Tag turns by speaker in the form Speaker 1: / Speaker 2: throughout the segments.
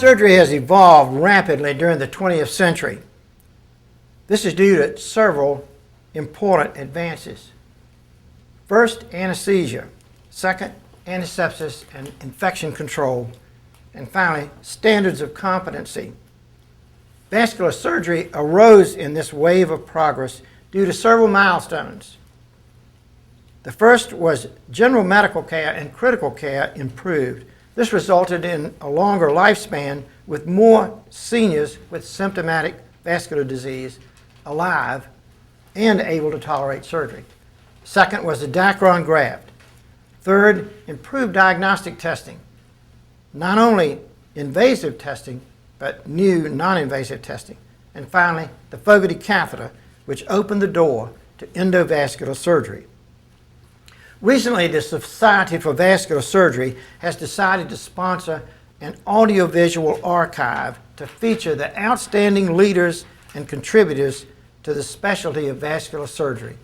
Speaker 1: Surgery has evolved rapidly during the 20th century. This is due to several important advances. First, anesthesia. Second, antisepsis and infection control. And finally, standards of competency. Vascular surgery arose in this wave of progress due to several milestones. The first was general medical care and critical care improved. This resulted in a longer lifespan with more seniors with symptomatic vascular disease alive and able to tolerate surgery. Second was the Dacron graft. Third, improved diagnostic testing. Not only invasive testing, but new non-invasive testing. And finally, the Fogarty catheter, which opened the door to endovascular surgery. Recently, the Society for Vascular Surgery has decided to sponsor an audiovisual archive to feature the outstanding leaders and contributors to the specialty of vascular surgery.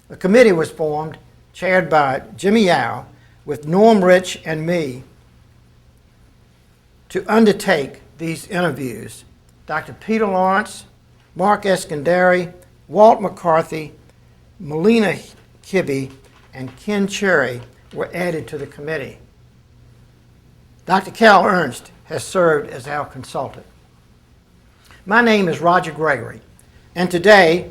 Speaker 1: A committee was formed, chaired by Jimmy Yao, with Norm Rich and me, to undertake these interviews. Dr. Peter Lawrence, Mark Eskandari, Walt McCarthy, Melina Kibbe, and Ken Cherry were added to the committee. Dr. Cal Ernst has served as our consultant. My name is Roger Gregory, and today,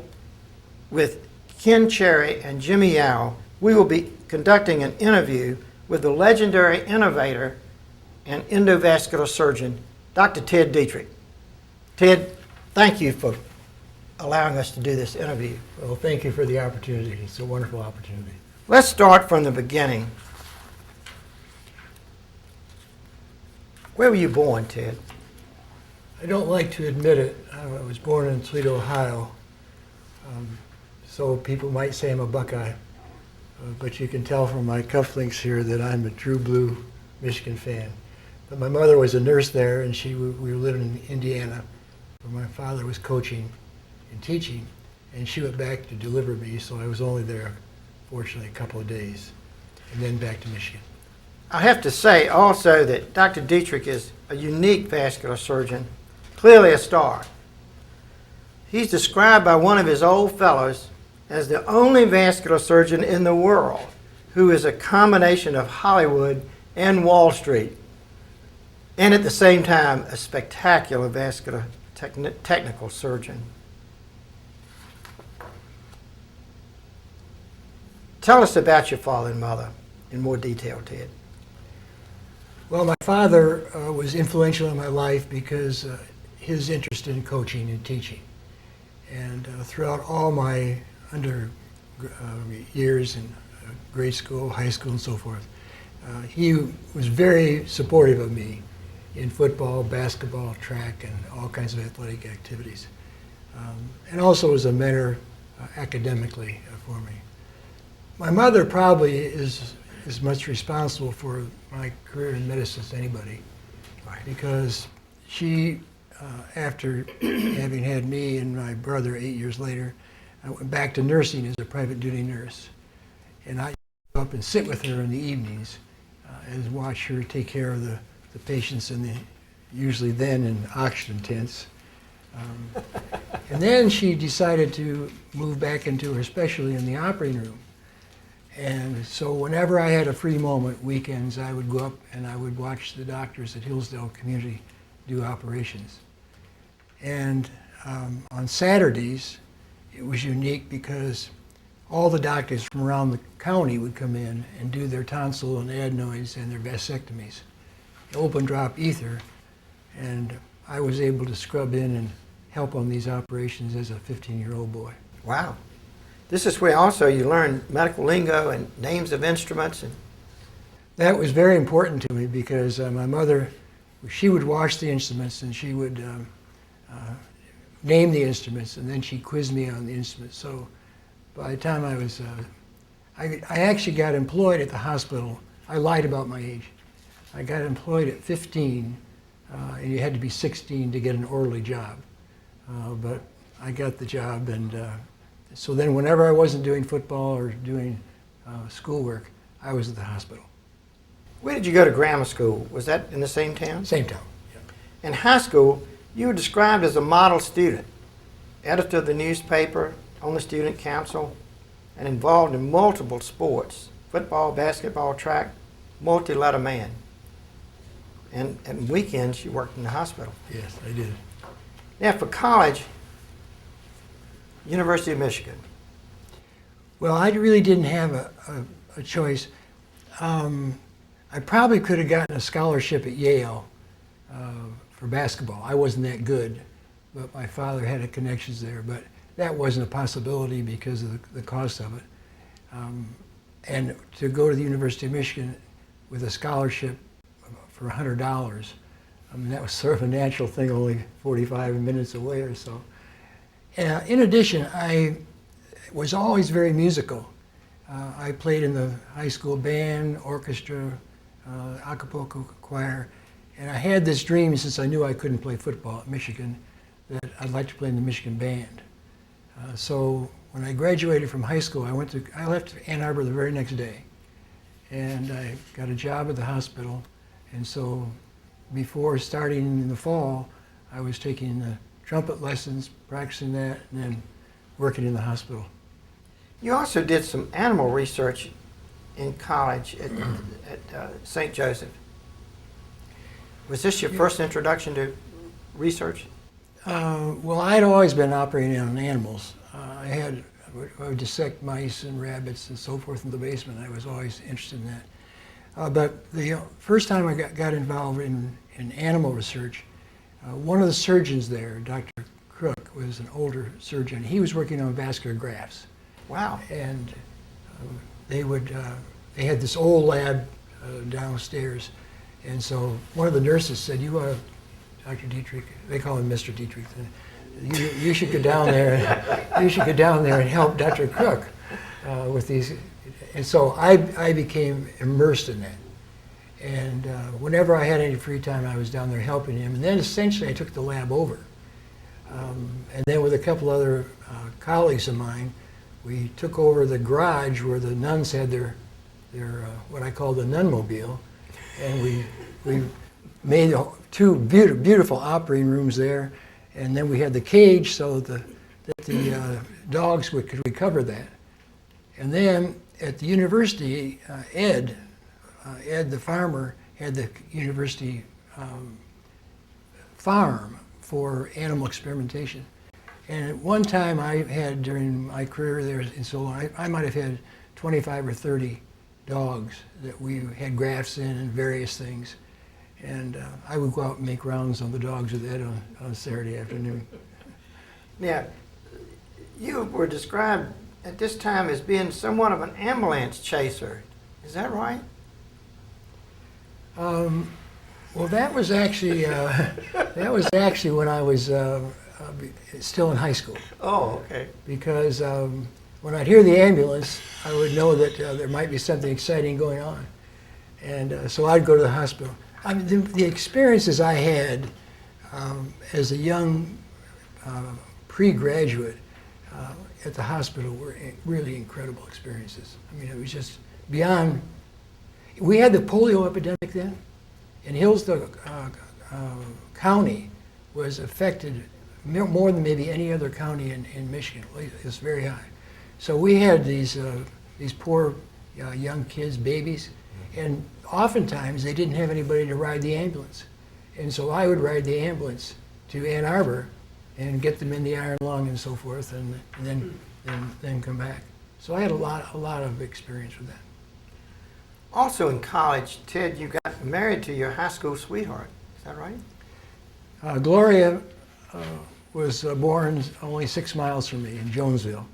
Speaker 1: with Ken Cherry and Jimmy Yao, we will be conducting an interview with the legendary innovator and endovascular surgeon, Dr. Ted Diethrich. Ted, thank you for allowing us to do this interview.
Speaker 2: Well, thank you for the opportunity. It's a wonderful opportunity.
Speaker 1: Let's start from the beginning. Where were you born, Ted?
Speaker 2: I don't like to admit it. I was born in Toledo, Ohio. So people might say I'm a Buckeye. But you can tell from my cufflinks here that I'm a true blue Michigan fan. But my mother was a nurse there, and we were living in Indiana, where my father was coaching and teaching, and she went back to deliver me, so I was only there, fortunately, a couple of days, and then back to Michigan.
Speaker 1: I have to say also that Dr. Diethrich is a unique vascular surgeon, clearly a star. He's described by one of his old fellows as the only vascular surgeon in the world who is a combination of Hollywood and Wall Street, and at the same time a spectacular vascular technical surgeon. Tell us about your father and mother in more detail, Ted.
Speaker 2: Well, my father was influential in my life because his interest in coaching and teaching. And throughout all my years in grade school, high school, and so forth, he was very supportive of me in football, basketball, track, and all kinds of athletic activities. And also was a mentor academically for me. My mother probably is as much responsible for my career in medicine as anybody, because she, after having had me and my brother 8 years later, I went back to nursing as a private duty nurse. And I go up and sit with her in the evenings and watch her take care of the patients in the, usually then in oxygen tents. And then she decided to move back into her specialty in the operating room. And so whenever I had a free moment, weekends, I would go up and I would watch the doctors at Hillsdale Community do operations. And on Saturdays, it was unique because all the doctors from around the county would come in and do their tonsil and adenoids and their vasectomies, open drop ether, and I was able to scrub in and help on these operations as a 15-year-old boy.
Speaker 1: Wow. This is where also you learn medical lingo and names of instruments. And
Speaker 2: that was very important to me because my mother, she would wash the instruments and she would name the instruments, and then she quizzed me on the instruments. So by the time I was, I actually got employed at the hospital. I lied about my age. I got employed at 15, and you had to be 16 to get an orderly job. But I got the job, and so then whenever I wasn't doing football or doing schoolwork, I was at the hospital.
Speaker 1: Where did you go to grammar school? Was that in the same town?
Speaker 2: Same town, yeah.
Speaker 1: In high school, you were described as a model student, editor of the newspaper, on the student council, and involved in multiple sports, football, basketball, track, multi-letter man. And weekends, you worked in the hospital.
Speaker 2: Yes, I did.
Speaker 1: Now, for college, University of Michigan.
Speaker 2: Well, I really didn't have a choice. I probably could have gotten a scholarship at Yale for basketball. I wasn't that good, but my father had connections there. But that wasn't a possibility because of the cost of it. And to go to the University of Michigan with a scholarship for $100, I mean, that was sort of a natural thing, only 45 minutes away or so. In addition, I was always very musical. I played in the high school band, orchestra, Acapulco choir, and I had this dream since I knew I couldn't play football at Michigan that I'd like to play in the Michigan band. So when I graduated from high school, I left Ann Arbor the very next day, and I got a job at the hospital. And so before starting in the fall, I was taking the trumpet lessons, practicing that, and then working in the hospital.
Speaker 1: You also did some animal research in college at St. Joseph. Was this your first introduction to research?
Speaker 2: Well, I'd always been operating on animals. I would dissect mice and rabbits and so forth in the basement. I was always interested in that. But the first time I got involved in animal research, one of the surgeons there, Dr. Crook, was an older surgeon. He was working on vascular grafts.
Speaker 1: Wow.
Speaker 2: And they had this old lab downstairs. And so one of the nurses said, "You ought to, Dr. Diethrich," they call him Mr. Diethrich, you should go down there. You should go down there and help Dr. Crook with these. And so I became immersed in that. And whenever I had any free time, I was down there helping him. And then essentially I took the lab over. And then with a couple other colleagues of mine, we took over the garage where the nuns had their what I call the nunmobile. And we made two beautiful operating rooms there. And then we had the cage so that the dogs could recover that. And then at the university, Ed the farmer, had the university farm for animal experimentation. And at one time I had, during my career there in so long, I might have had 25 or 30 dogs that we had grafts in and various things. And I would go out and make rounds on the dogs with Ed on Saturday afternoon.
Speaker 1: Now, you were described at this time as being somewhat of an ambulance chaser. Is that right?
Speaker 2: Well, that was actually when I was still in high school.
Speaker 1: Oh, okay.
Speaker 2: Because when I'd hear the ambulance, I would know that there might be something exciting going on, and so I'd go to the hospital. I mean, the experiences I had as a young pre-graduate at the hospital were really incredible experiences. I mean, it was just beyond. We had the polio epidemic then, and Hillsdale County was affected more than maybe any other county in Michigan. It was very high. So we had these poor young kids, babies, and oftentimes they didn't have anybody to ride the ambulance. And so I would ride the ambulance to Ann Arbor and get them in the iron lung and so forth, and then come back. So I had a lot of experience with that.
Speaker 1: Also in college, Ted, you got married to your high school sweetheart. Is that right?
Speaker 2: Gloria was born only 6 miles from me in Jonesville.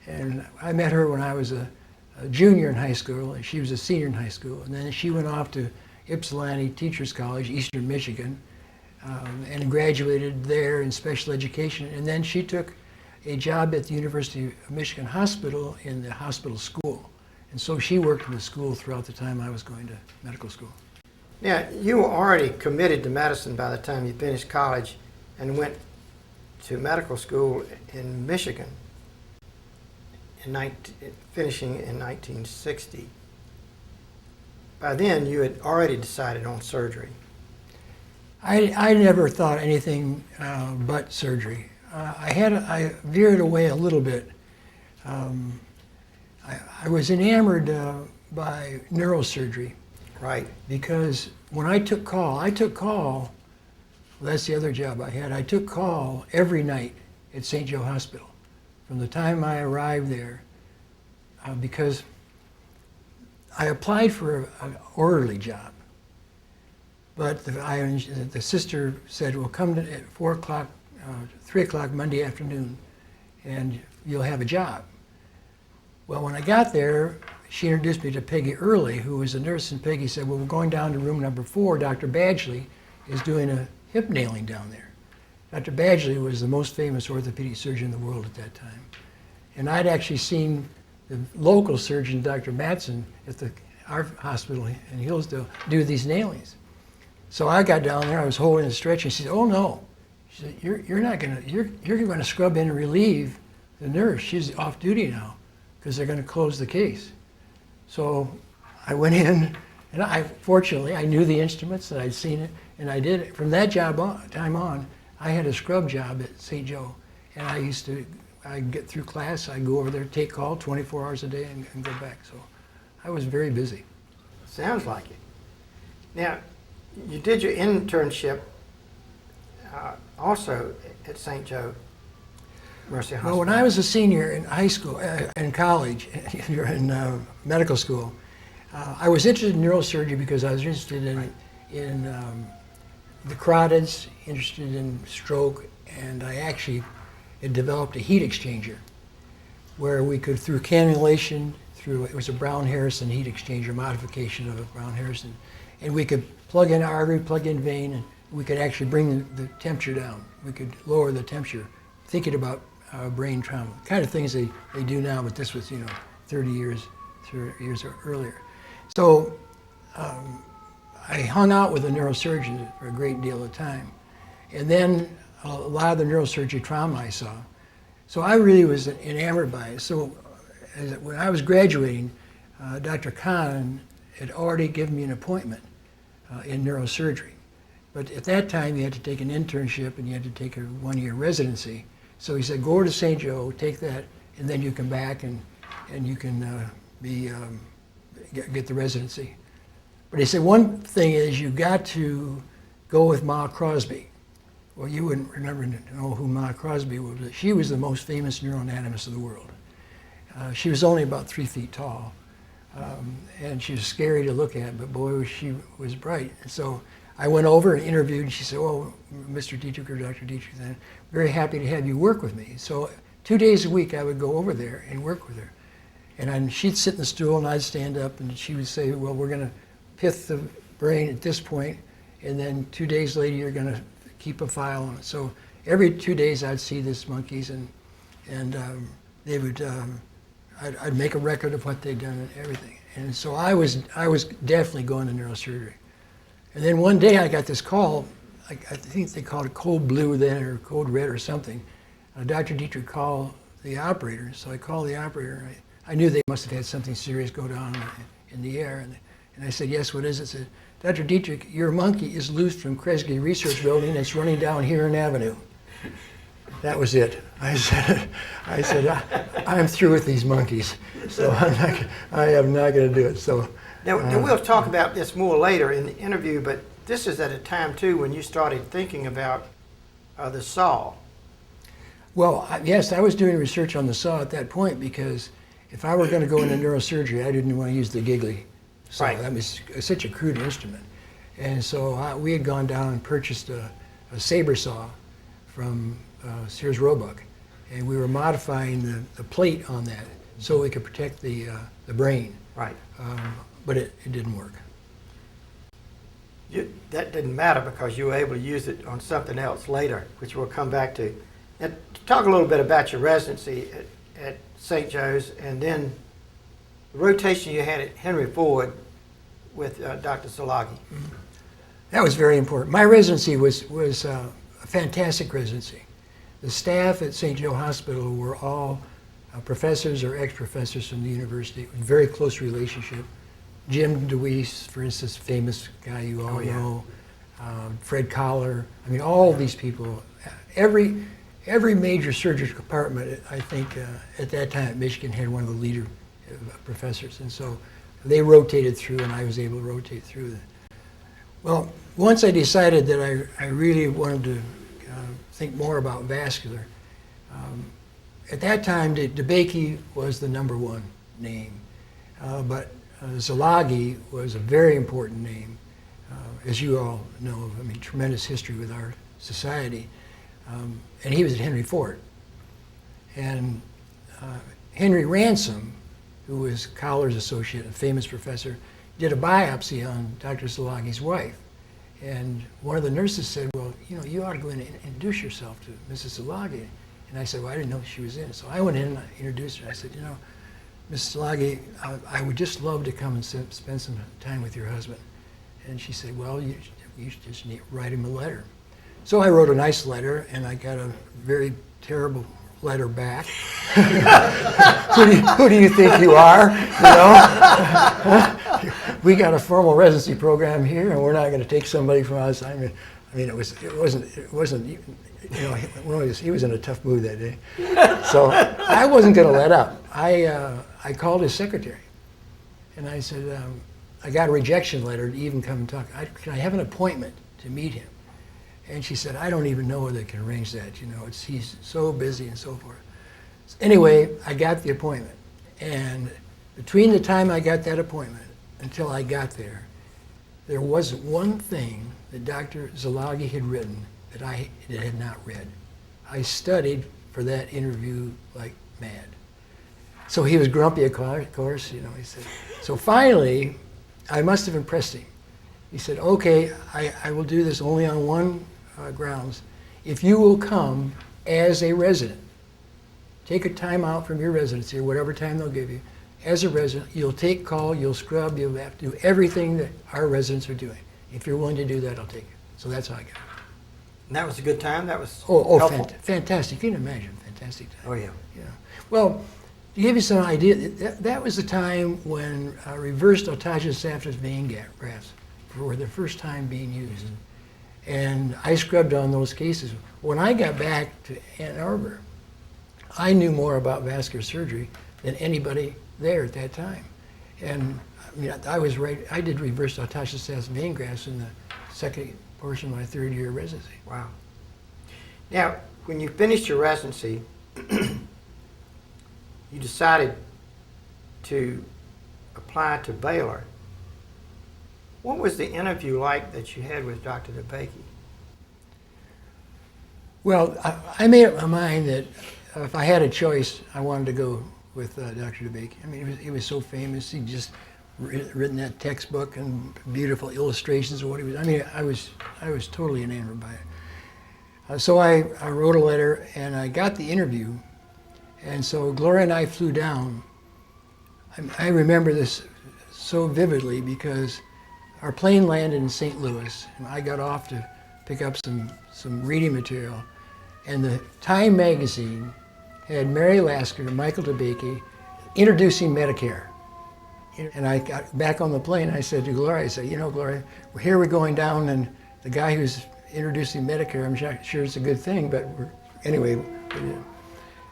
Speaker 2: And I met her when I was a junior in high school, and she was a senior in high school. And then she went off to Ypsilanti Teachers College, Eastern Michigan, and graduated there in special education. And then she took a job at the University of Michigan Hospital in the hospital school. And so she worked in the school throughout the time I was going to medical school.
Speaker 1: Now, you were already committed to medicine by the time you finished college and went to medical school in Michigan, finishing in 1960. By then, you had already decided on surgery.
Speaker 2: I never thought anything but surgery. I veered away a little bit. I was enamored by neurosurgery
Speaker 1: Right.
Speaker 2: because when I took call, well, that's the other job I had. I took call every night at St. Joe Hospital from the time I arrived there because I applied for an orderly job. But the sister said, well, come at 4 o'clock, 3 o'clock Monday afternoon, and you'll have a job. Well, when I got there, she introduced me to Peggy Early, who was a nurse, and Peggy said, well, we're going down to room number 4. Dr. Badgley is doing a hip nailing down there. Dr. Badgley was the most famous orthopedic surgeon in the world at that time. And I'd actually seen the local surgeon, Dr. Matson, at our hospital in Hillsdale, do these nailings. So I got down there, I was holding the stretcher, and she said, oh no. She said, you're going to scrub in and relieve the nurse. She's off duty now because they're going to close the case. So I went in, and fortunately, I knew the instruments, and I'd seen it, and I did it. From that time on, I had a scrub job at St. Joe, and I'd get through class, I'd go over there, take call 24 hours a day, and go back. So I was very busy.
Speaker 1: Sounds like it. Now, you did your internship also at St. Joe Mercy Hospital.
Speaker 2: Well, when I was a senior in high school, in college, in medical school, I was interested in neurosurgery because I was interested in the carotids, interested in stroke, and I actually had developed a heat exchanger where we could, through cannulation, it was a Brown-Harrison heat exchanger modification of a Brown-Harrison, and we could plug in artery, plug in vein, and we could actually bring the temperature down. We could lower the temperature, thinking about brain trauma, kind of things they do now, but this was, 30 years earlier. So I hung out with a neurosurgeon for a great deal of time. And then a lot of the neurosurgery trauma I saw. So I really was enamored by it. So when I was graduating, Dr. Kahn had already given me an appointment in neurosurgery. But at that time, you had to take an internship and you had to take a 1-year residency. So he said, go to St. Joe, take that, and then you come back and you can get the residency. But he said, one thing is you got to go with Ma Crosby. Well, you wouldn't know who Ma Crosby was. But she was the most famous neuroanatomist of the world. She was only about 3 feet tall. And she was scary to look at, but boy, she was bright. And so I went over and interviewed, and she said, oh, Mr. Diethrich or Dr. Diethrich, I'm very happy to have you work with me. So 2 days a week I would go over there and work with her. And she'd sit in the stool and I'd stand up and she would say, well, we're going to pith the brain at this point, and then 2 days later you're going to keep a file on it. So every 2 days I'd see these monkeys and they would, I'd make a record of what they'd done and everything. And so I was definitely going to neurosurgery. And then one day I got this call, I think they called it code blue then or code red or something. Dr. Diethrich called the operator, so I called the operator. I knew they must have had something serious go down in the air. And I said, yes, what is it? I said, Dr. Diethrich, your monkey is loose from Kresge Research Building and it's running down Huron Avenue. That was it. I said, I'm through with these monkeys, so I am not going to do it. So
Speaker 1: now we'll talk about this more later in the interview, but this is at a time too when you started thinking about the saw.
Speaker 2: Well, yes, I was doing research on the saw at that point because if I were going to go into neurosurgery, I didn't want to use the giggly saw.
Speaker 1: Right.
Speaker 2: That was such a crude instrument. And so we had gone down and purchased a saber saw from Sears Roebuck, and we were modifying the plate on that so we could protect the brain.
Speaker 1: Right.
Speaker 2: But it didn't work.
Speaker 1: That didn't matter because you were able to use it on something else later, which we'll come back to. Now, talk a little bit about your residency at St. Joe's and then the rotation you had at Henry Ford with Dr. Szilagyi.
Speaker 2: Mm-hmm. That was very important. My residency was a fantastic residency. The staff at St. Joe Hospital were all professors or ex-professors from the university. Very close relationship. Jim DeWeese, for instance, famous guy you all know. Fred Collar. I mean, all these people. Every major surgical department, I think, at that time at Michigan had one of the leader professors, and so they rotated through, and I was able to rotate through. Well, once I decided that I really wanted to think more about vascular, at that time, DeBakey was the #1 name, but Zalagi was a very important name, as you all know. I mean, tremendous history with our society, and he was at Henry Ford. And Henry Ransom, who was Collar's associate, a famous professor, did a biopsy on Dr. Zalagi's wife. And one of the nurses said, well, you know, you ought to go in and introduce yourself to Mrs. Zalagi. And I said, well, I didn't know she was in. So I went in and I introduced her. I said, you know, Mrs. Zalagi, I would just love to come and spend some time with your husband. And she said, well, you just need to write him a letter. So I wrote a nice letter, and I got a very terrible letter back. Who do you think you are? You know, we got a formal residency program here, and we're not going to take somebody from us. I mean, it wasn't. You know, he was in a tough mood that day. So I wasn't going to let up. I called his secretary, and I said, I got a rejection letter to even come and talk. Can I have an appointment to meet him? And she said, I don't even know whether they can arrange that. You know, he's so busy and so forth. Anyway, I got the appointment. And between the time I got that appointment until I got there wasn't one thing that Dr. Zalagi had written that I had not read. I studied for that interview like mad. So he was grumpy, of course, you know, he said. So finally, I must have impressed him. He said, okay, I will do this only on one grounds. If you will come as a resident, take a time out from your residency or whatever time they'll give you. As a resident, you'll take call, you'll scrub, you'll have to do everything that our residents are doing. If you're willing to do that, I'll take it. So that's how I got it.
Speaker 1: And that was a good time? That was helpful?
Speaker 2: Fantastic. You can imagine, fantastic time.
Speaker 1: Oh, yeah.
Speaker 2: Yeah. Well, to give you some idea, that was the time when reversed autogenous saphenous vein grafts were the first time being used. And I scrubbed on those cases. When I got back to Ann Arbor, I knew more about vascular surgery than anybody there at that time. And I mean, I did reversed autogenous saphenous vein grafts in the second portion of my third year of residency.
Speaker 1: Wow. Now, when you finished your residency, you decided to apply to Baylor. What was the interview like that you had with Dr. DeBakey?
Speaker 2: Well, I made up my mind that if I had a choice, I wanted to go with Dr. DeBakey. I mean, he was so famous. He just written that textbook and beautiful illustrations of what he was. I mean, I was totally enamored by it. So I wrote a letter, and I got the interview. And so Gloria and I flew down. I remember this so vividly because our plane landed in St. Louis, and I got off to pick up some reading material. And the Time magazine had Mary Lasker and Michael DeBakey introducing Medicare. And I got back on the plane, and I said to Gloria, I said, you know, Gloria, we're going down, and the guy who's introducing Medicare, I'm sure it's a good thing, but anyway.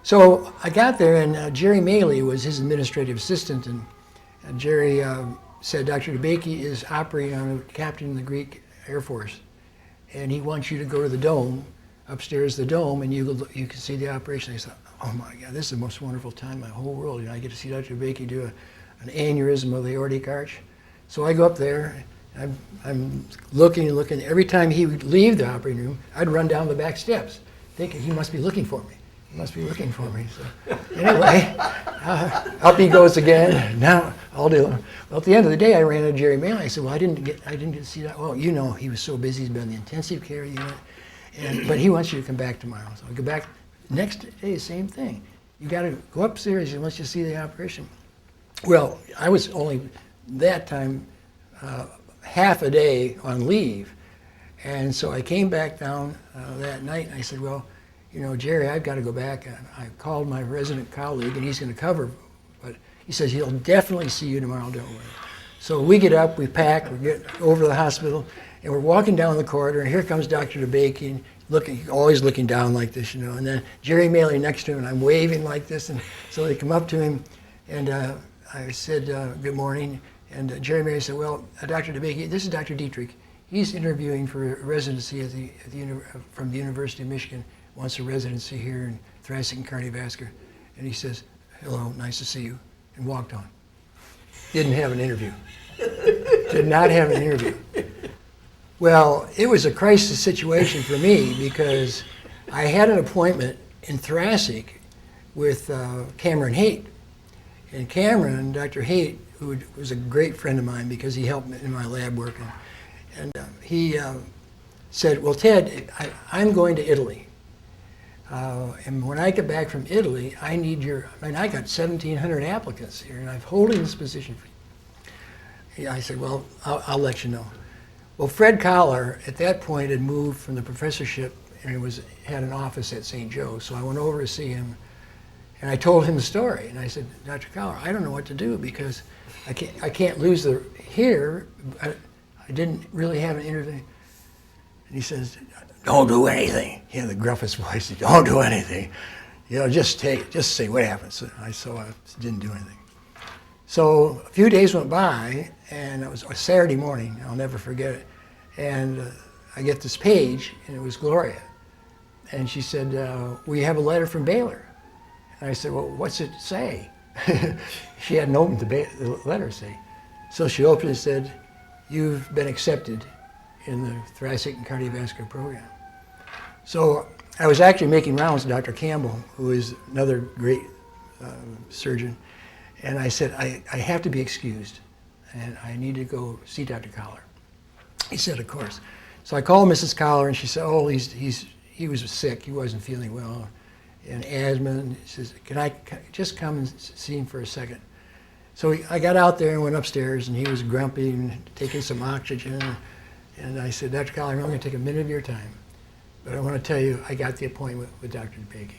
Speaker 2: So I got there, and Jerry Maley was his administrative assistant, and Jerry said, Dr. DeBakey is operating on a captain in the Greek Air Force, and he wants you to go to the dome, upstairs the dome, and you can see the operation. I thought, oh my God, this is the most wonderful time in my whole world. You know, I get to see Dr. DeBakey do an aneurysm of the aortic arch. So I go up there, I'm looking and looking. Every time he would leave the operating room, I'd run down the back steps, thinking he must be looking for me. He must be looking for me. So anyway, up he goes again. Now I'll do. Well, at the end of the day, I ran into Jerry Maley. I said, well, I didn't get to see that. Well, you know, he was so busy. He's been in the intensive care unit, but he wants you to come back tomorrow. So I go back. Next day, same thing. You got to go upstairs and let you see the operation. Well, I was only that time half a day on leave, and so I came back down that night, and I said, well, you know, Jerry, I've got to go back. I called my resident colleague, and he's going to cover, but he says he'll definitely see you tomorrow, don't worry. So we get up, we pack, we get over to the hospital, And we're walking down the corridor, and here comes Dr. DeBakey, always looking down like this, you know. And then Jerry Maley next to him, and I'm waving like this. And so they come up to him, and I said, good morning. And Jerry Maley said, well, Dr. DeBakey, this is Dr. Diethrich. He's interviewing for a residency from the University of Michigan, wants a residency here in thoracic and cardiovascular. And he says, hello, nice to see you, and walked on. Didn't have an interview. Did not have an interview. Well, it was a crisis situation for me because I had an appointment in thoracic with Cameron Haight. And Cameron, Dr. Haight, who was a great friend of mine because he helped me in my lab work, and he said, well, Ted, I'm going to Italy. And when I get back from Italy, I need I got 1,700 applicants here, and I'm holding this position for you. I said, well, I'll let you know. Well, Fred Collar, at that point, had moved from the professorship and had an office at St. Joe's. So I went over to see him, and I told him the story. And I said, Dr. Collar, I don't know what to do because I can't lose here. I didn't really have an interview. And he says, don't do anything. He had the gruffest voice. He said, don't do anything. You know, just say what happens. So I didn't do anything. So a few days went by, and it was a Saturday morning. I'll never forget it. And I get this page, and it was Gloria. And she said, we have a letter from Baylor. And I said, well, what's it say? She hadn't opened the letter, say. So she opened it and said, you've been accepted in the thoracic and cardiovascular program. So I was actually making rounds with Dr. Campbell, who is another great surgeon. And I said, I have to be excused, and I need to go see Dr. Collar. He said, of course. So I called Mrs. Collar, and she said, oh, he was sick. He wasn't feeling well, and asthma. And she says, can I just come and see him for a second? So I got out there and went upstairs, and he was grumpy and taking some oxygen. And I said, Dr. Collar, I'm only going to take a minute of your time, but I want to tell you I got the appointment with Dr. DeBakey.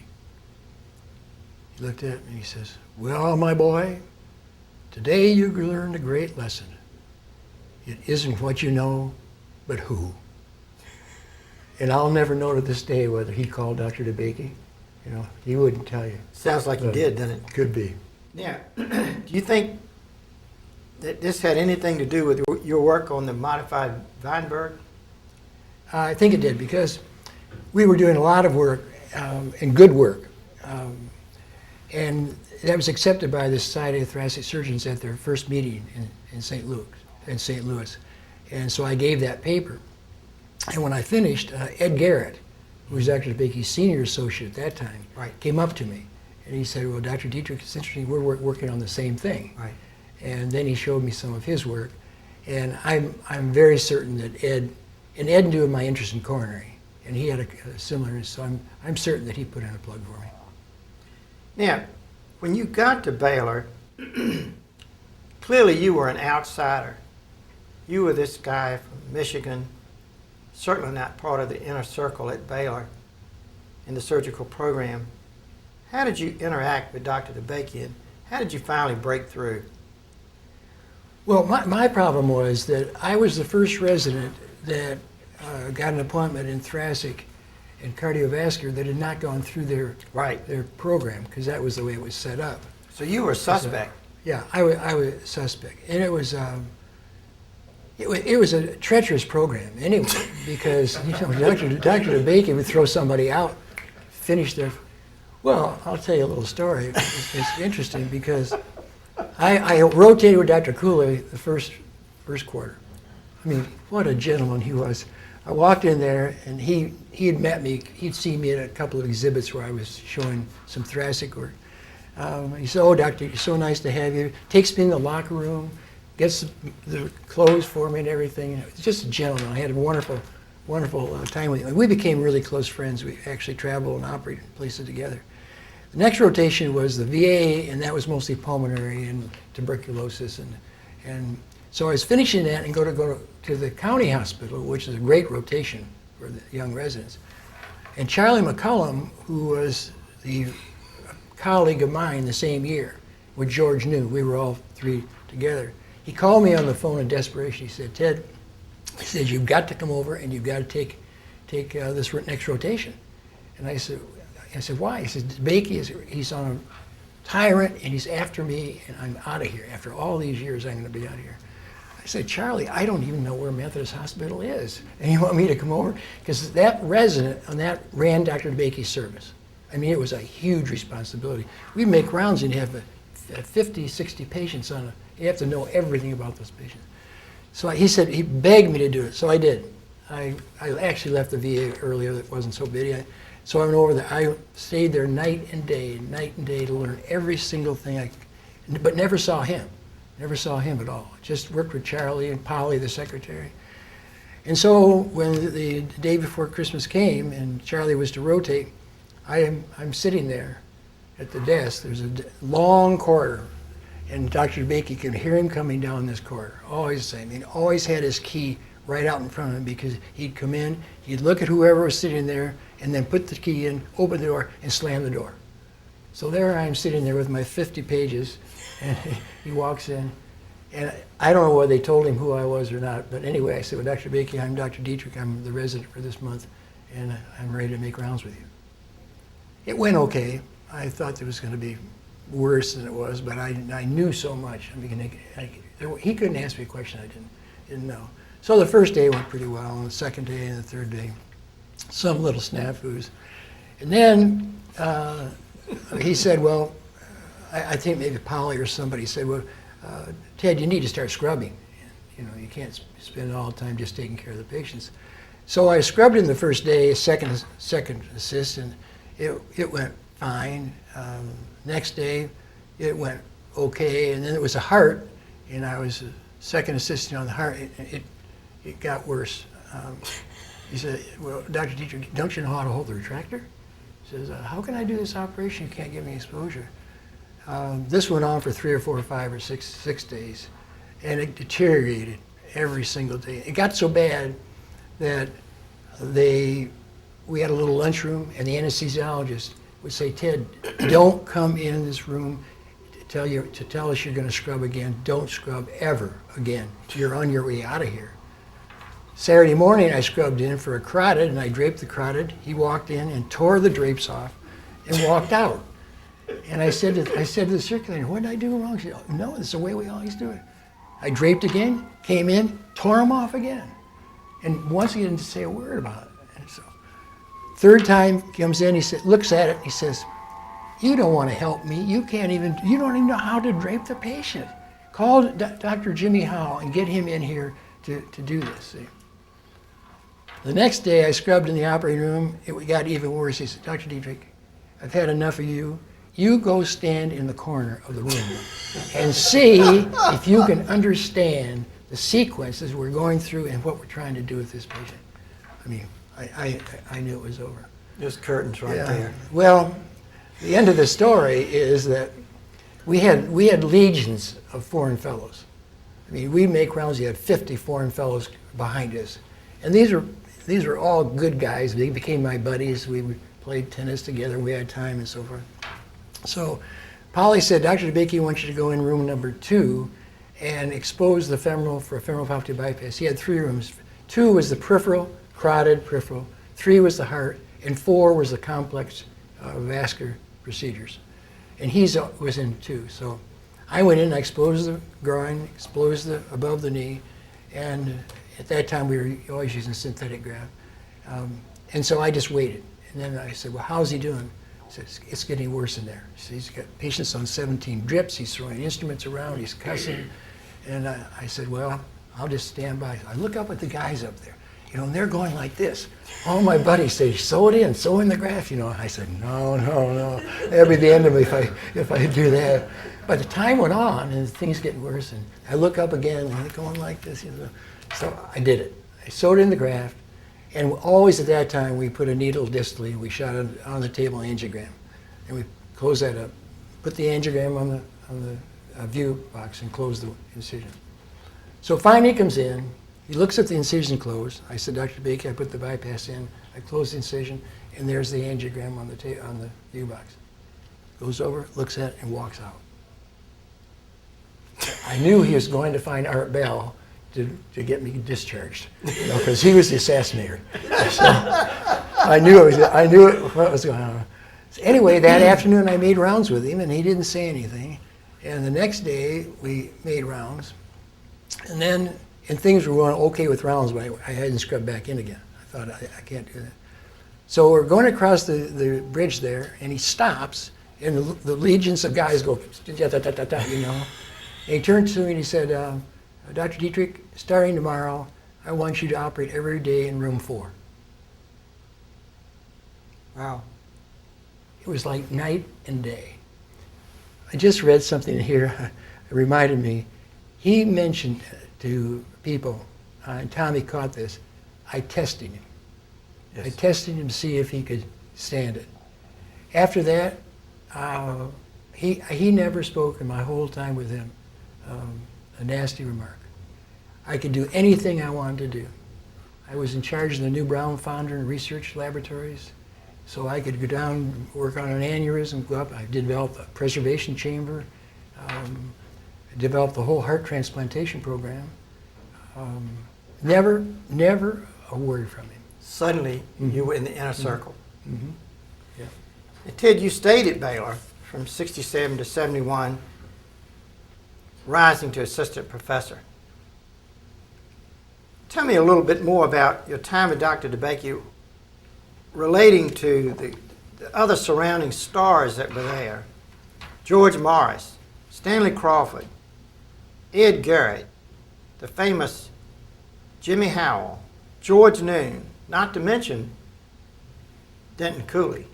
Speaker 2: He looked at me and he says, well, my boy, today you learned a great lesson. It isn't what you know, but who. And I'll never know to this day whether he called Dr. DeBakey. You know, he wouldn't tell you.
Speaker 1: Sounds like he did, doesn't it?
Speaker 2: Could be.
Speaker 1: Yeah. Do you think that this had anything to do with your work on the modified Weinberg?
Speaker 2: I think it did because we were doing a lot of work and good work. And that was accepted by the Society of Thoracic Surgeons at their first meeting in St. Louis. And so I gave that paper. And when I finished, Ed Garrett, who was Dr. DeBakey's senior associate at that time,
Speaker 1: right,
Speaker 2: came up to me. And he said, well, Dr. Diethrich, it's interesting, we're working on the same thing.
Speaker 1: Right.
Speaker 2: And then he showed me some of his work. And I'm very certain that Ed knew of my interest in coronary. And he had a similar, so I'm certain that he put in a plug for me.
Speaker 1: Now, when you got to Baylor, clearly you were an outsider. You were this guy from Michigan, certainly not part of the inner circle at Baylor in the surgical program. How did you interact with Dr. DeBakey, and how did you finally break through?
Speaker 2: Well, my problem was that I was the first resident that got an appointment in thoracic and cardiovascular that had not gone through their program, because that was the way it was set up.
Speaker 1: So you were a suspect.
Speaker 2: Yeah, I was a suspect, and it was a treacherous program anyway, because Dr. DeBakey would throw somebody out, finish their. Well, I'll tell you a little story. It's interesting because I rotated with Dr. Cooley the first quarter. I mean, what a gentleman he was. I walked in there, and he had met me. He'd seen me at a couple of exhibits where I was showing some thoracic work. He said, oh, doctor, it's so nice to have you. Takes me in the locker room, gets the clothes for me and everything. It's just a gentleman. I had a wonderful time with him. We became really close friends. We actually traveled and operated places together. The next rotation was the VA, and that was mostly pulmonary and tuberculosis. And so I was finishing that and go to the county hospital, which is a great rotation for the young residents. And Charlie McCullum, who was the colleague of mine the same year, with George New, we were all three together. He called me on the phone in desperation. He said, Ted, He says, you've got to come over and you've got to take this next rotation. And I said, why? He says, Bakey, he's on a tyrant and he's after me and I'm out of here. After all these years, I'm going to be out of here. I said, Charlie, I don't even know where Methodist Hospital is. And you want me to come over? Because that resident on that ran Dr. DeBakey's service. I mean, it was a huge responsibility. We'd make rounds and you have 50, 60 patients on you have to know everything about those patients. So he said, he begged me to do it, so I did. I actually left the VA earlier, that wasn't so busy. So I went over there. I stayed there night and day to learn every single thing but never saw him. Never saw him at all. Just worked with Charlie and Polly, the secretary. And so when the day before Christmas came and Charlie was to rotate, I'm sitting there at the desk. There's a long corridor, and Dr. Bakey could hear him coming down this corridor. Always the same. He always had his key right out in front of him because he'd come in, he'd look at whoever was sitting there, and then put the key in, open the door, and slam the door. So there I am sitting there with my 50 pages, and he walks in, and I don't know whether they told him who I was or not, but anyway, I said, well, Dr. Bakey, I'm Dr. Diethrich, I'm the resident for this month, and I'm ready to make rounds with you. It went okay. I thought it was going to be worse than it was, but I knew so much. I mean, he couldn't ask me a question I didn't know. So the first day went pretty well, and the second day and the third day, some little snafus. And then he said, well, I think maybe Polly or somebody said, well, Ted, you need to start scrubbing. You know, you can't spend all the time just taking care of the patients. So I scrubbed him the first day, second assist, and it went fine. Next day, it went okay, and then it was a heart, and I was a second assistant on the heart. It got worse. He said, well, Dr. Diethrich, don't you know how to hold the retractor? He says, how can I do this operation? You can't give me exposure. This went on for 3 or 4 or 5 or 6 days, and it deteriorated every single day. It got so bad that we had a little lunchroom, and the anesthesiologist would say, Ted, don't come in this room to tell us you're going to scrub again. Don't scrub ever again. You're on your way out of here. Saturday morning, I scrubbed in for a carotid, and I draped the carotid. He walked in and tore the drapes off and walked out. And I said to the circulator, what did I do wrong? She said, no, it's the way we always do it. I draped again, came in, tore them off again. And once he didn't say a word about it. And so, third time comes in, he looks at it, he says, you don't want to help me. You don't even know how to drape the patient. Call Dr. Jimmy Howe and get him in here to do this. See? The next day I scrubbed in the operating room. It got even worse. He said, Dr. Diethrich, I've had enough of you. You go stand in the corner of the room and see if you can understand the sequences we're going through and what we're trying to do with this patient. I mean, I knew it was over.
Speaker 1: There's curtains right there.
Speaker 2: Well, the end of the story is that we had legions of foreign fellows. I mean, we make rounds, you had 50 foreign fellows behind us. And these are all good guys. They became my buddies. We played tennis together. We had time and so forth. So Polly said, Dr. DeBakey wants you to go in room number 2 and expose the femoral for a femoral apoptic bypass. He had 3 rooms. 2 was the peripheral, carotid, peripheral. 3 was the heart, and 4 was the complex vascular procedures. And he was in 2. So I went in, I exposed the groin, exposed the above the knee, and at that time we were always using synthetic graft. And so I just waited. And then I said, well, how's he doing? He says, it's getting worse in there. So he's got patients on 17 drips, he's throwing instruments around, he's cussing. And I said, well, I'll just stand by. I look up at the guys up there, you know, and they're going like this. All my buddies say, sew it in, sew in the graft, you know. I said, no. That'd be the end of me if I do that. But the time went on, and things getting worse, and I look up again, and they're going like this, you know. So I did it. I sewed in the graft, and always at that time, we put a needle distally, and we shot it on the table angiogram. And we closed that up, put the angiogram on the view box, and closed the incision. So finally he comes in, he looks at the incision closed. I said, Dr. Bakey, I put the bypass in, I closed the incision, and there's the angiogram on the view box. Goes over, looks at it, and walks out. I knew he was going to find Art Bell to get me discharged, because he was the assassinator. So I knew what was going on. So anyway, that afternoon I made rounds with him, and he didn't say anything. And the next day we made rounds, and things were going okay with rounds, but I hadn't scrubbed back in again. I thought I can't do that. So we're going across the bridge there, and he stops, and the legions of guys go, you know. And he turned to me and he said, Dr. Diethrich, starting tomorrow, I want you to operate every day in room 4.
Speaker 1: Wow.
Speaker 2: It was like night and day. I just read something here. It reminded me. He mentioned to people, and Tommy caught this, I tested him.
Speaker 1: Yes.
Speaker 2: I tested him to see if he could stand it. After that, he never spoke in my whole time with him a nasty remark. I could do anything I wanted to do. I was in charge of the New Brown Founder and Research Laboratories, so I could go down, work on an aneurysm, go up. I developed a preservation chamber, developed the whole heart transplantation program. Never a word from him.
Speaker 1: Suddenly, you were in the inner circle.
Speaker 2: Mm-hmm. Yeah.
Speaker 1: And Ted, you stayed at Baylor from 67 to 71, rising to assistant professor. Tell me a little bit more about your time with Dr. DeBakey relating to the other surrounding stars that were there. George Morris, Stanley Crawford, Ed Garrett, the famous Jimmy Howell, George Noon, not to mention Denton Cooley.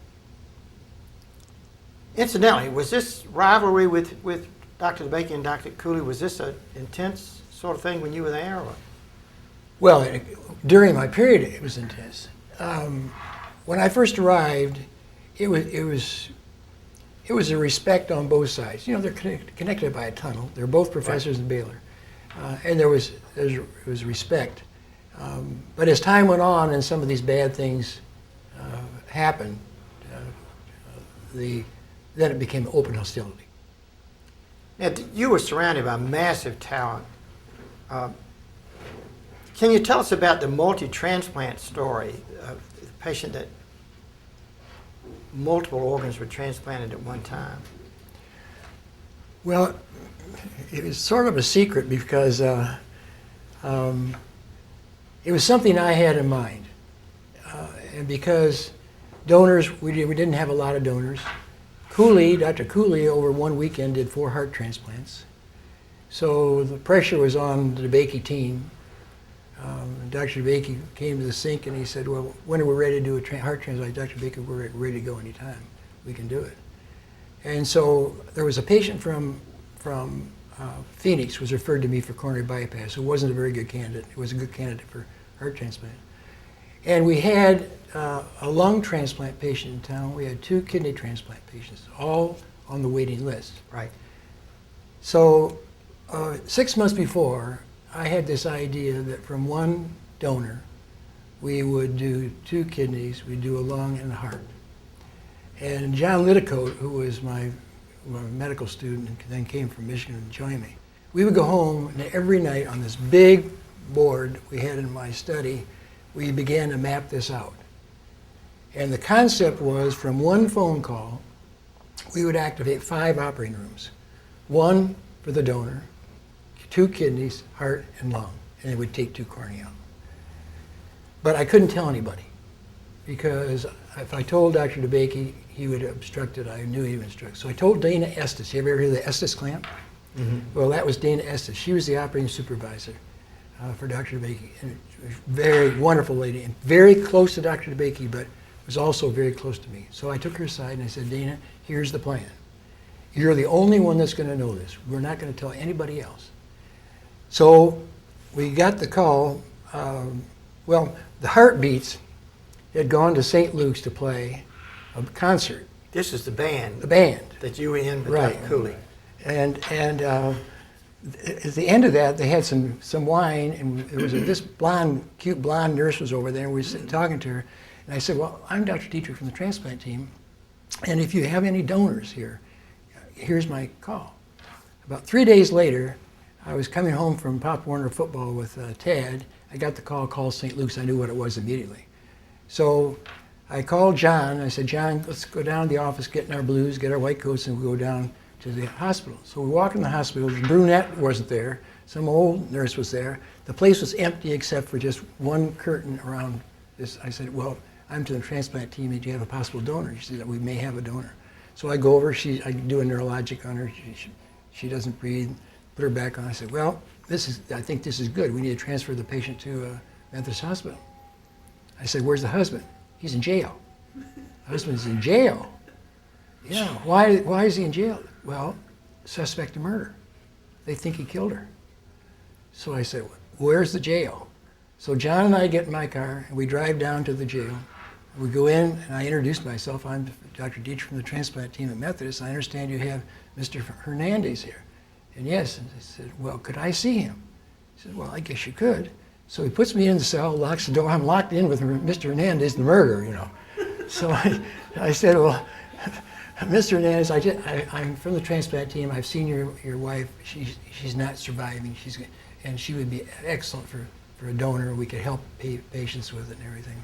Speaker 1: Incidentally, was this rivalry with Dr. DeBakey and Dr. Cooley, was this an intense sort of thing when you were there? Or?
Speaker 2: Well, during my period, it was intense. When I first arrived, it was a respect on both sides. You know, they're connected by a tunnel. They're both professors in Baylor, and there was respect. But as time went on and some of these bad things happened, then it became open hostility.
Speaker 1: Now, you were surrounded by massive talent. Can you tell us about the multi-transplant story of the patient that multiple organs were transplanted at one time?
Speaker 2: Well, it was sort of a secret because it was something I had in mind. And because donors, we didn't have a lot of donors. Dr. Cooley, over one weekend did 4 heart transplants. So the pressure was on the DeBakey team. Dr. DeBakey came to the sink and he said, well, when are we ready to do a heart transplant? Dr. DeBakey, we're ready to go anytime. We can do it. And so there was a patient from Phoenix was referred to me for coronary bypass, who wasn't a very good candidate. It was a good candidate for heart transplant. And we had a lung transplant patient in town. We had 2 kidney transplant patients, all on the waiting list.
Speaker 1: Right.
Speaker 2: So 6 months before, I had this idea that from one donor, we would do 2 kidneys, we'd do a lung and a heart. And John Litticoat, who was my medical student and then came from Michigan to join me, we would go home and every night on this big board we had in my study, we began to map this out. And the concept was from one phone call, we would activate 5 operating rooms. 1 for the donor, 2 kidneys, heart, and lung, and it would take 2 cornea out. But I couldn't tell anybody because if I told Dr. DeBakey, he would obstruct it. I knew he would obstruct. So I told Dana Estes. You ever heard of the Estes clamp? Mm-hmm. Well, that was Dana Estes. She was the operating supervisor for Dr. DeBakey, and she was a very wonderful lady and very close to Dr. DeBakey, but was also very close to me. So I took her aside and I said, Dana, here's the plan. You're the only one that's going to know this. We're not going to tell anybody else. So we got the call. Well, the Heartbeats had gone to St. Luke's to play a concert.
Speaker 1: This is the band.
Speaker 2: The band.
Speaker 1: That you were in with
Speaker 2: Right.
Speaker 1: Dr. Cooley.
Speaker 2: And at the end of that, they had some wine, and there was this cute blonde nurse was over there, and we were sitting talking to her. And I said, well, I'm Dr. Diethrich from the transplant team, and if you have any donors here, here's my call. About 3 days later, I was coming home from Pop Warner football with Tad. I got the call St. Luke's. I knew what it was immediately. So I called John. I said, John, let's go down to the office, get in our blues, get our white coats, and we'll go down to the hospital. So we walk in the hospital. The brunette wasn't there. Some old nurse was there. The place was empty except for just one curtain around this. I said, well, I'm to the transplant team. Do you have a possible donor? She said, we may have a donor. So I go over. I do a neurologic on her. She doesn't breathe. Put her back on. I said, well, I think this is good. We need to transfer the patient to Methodist Hospital. I said, where's the husband? He's in jail. The husband's in jail. Yeah, why is he in jail? Well, suspect of murder. They think he killed her. So I said, where's the jail? So John and I get in my car, and we drive down to the jail. We go in, and I introduce myself. I'm Dr. Diethrich from the transplant team at Methodist. I understand you have Mr. Hernandez here. And yes, and I said, well, could I see him? He said, well, I guess you could. So he puts me in the cell, locks the door. I'm locked in with Mr. Hernandez, the murderer, you know. So I said, well, Mr. Hernandez, I'm from the transplant team. I've seen your wife. She's not surviving. And she would be excellent for a donor. We could help patients with it and everything.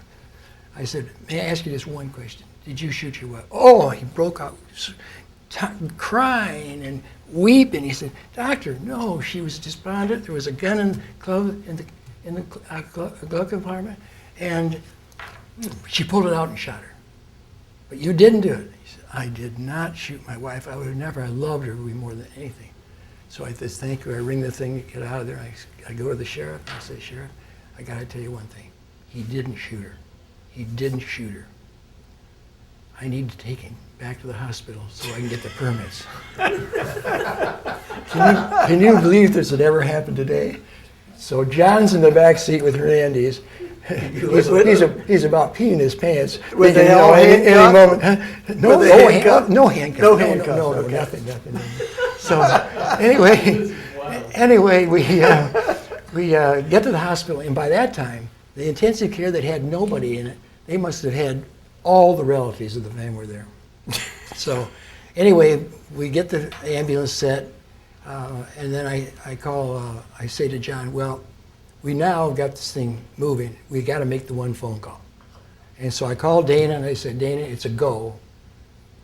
Speaker 2: I said, may I ask you just one question? Did you shoot your wife? Oh, he broke out crying and weeping. He said, doctor, no, she was despondent. There was a gun in the glove compartment, and she pulled it out and shot her. But you didn't do it. He said, I did not shoot my wife. I would have never. I loved her more than anything. So I said, thank you. I ring the thing, get out of there. I go to the sheriff. I say, Sheriff, I got to tell you one thing. He didn't shoot her. He didn't shoot her. I need to take him back to the hospital so I can get the permits. Can you believe this had ever happened today? So John's in the back seat with Hernandez. He's about peeing his pants.
Speaker 1: With the handcuff?
Speaker 2: Any moment. Huh? No handcuff. No handcuff.
Speaker 1: No handcuff.
Speaker 2: No,
Speaker 1: Okay.
Speaker 2: nothing. So anyway, we get to the hospital, and by that time, the intensive care that had nobody in it, they must have had all the relatives of the family were there. So anyway, we get the ambulance set, and then I say to John, well, we now got this thing moving. We got to make the one phone call. And so I called Dana, and I said, Dana, it's a go.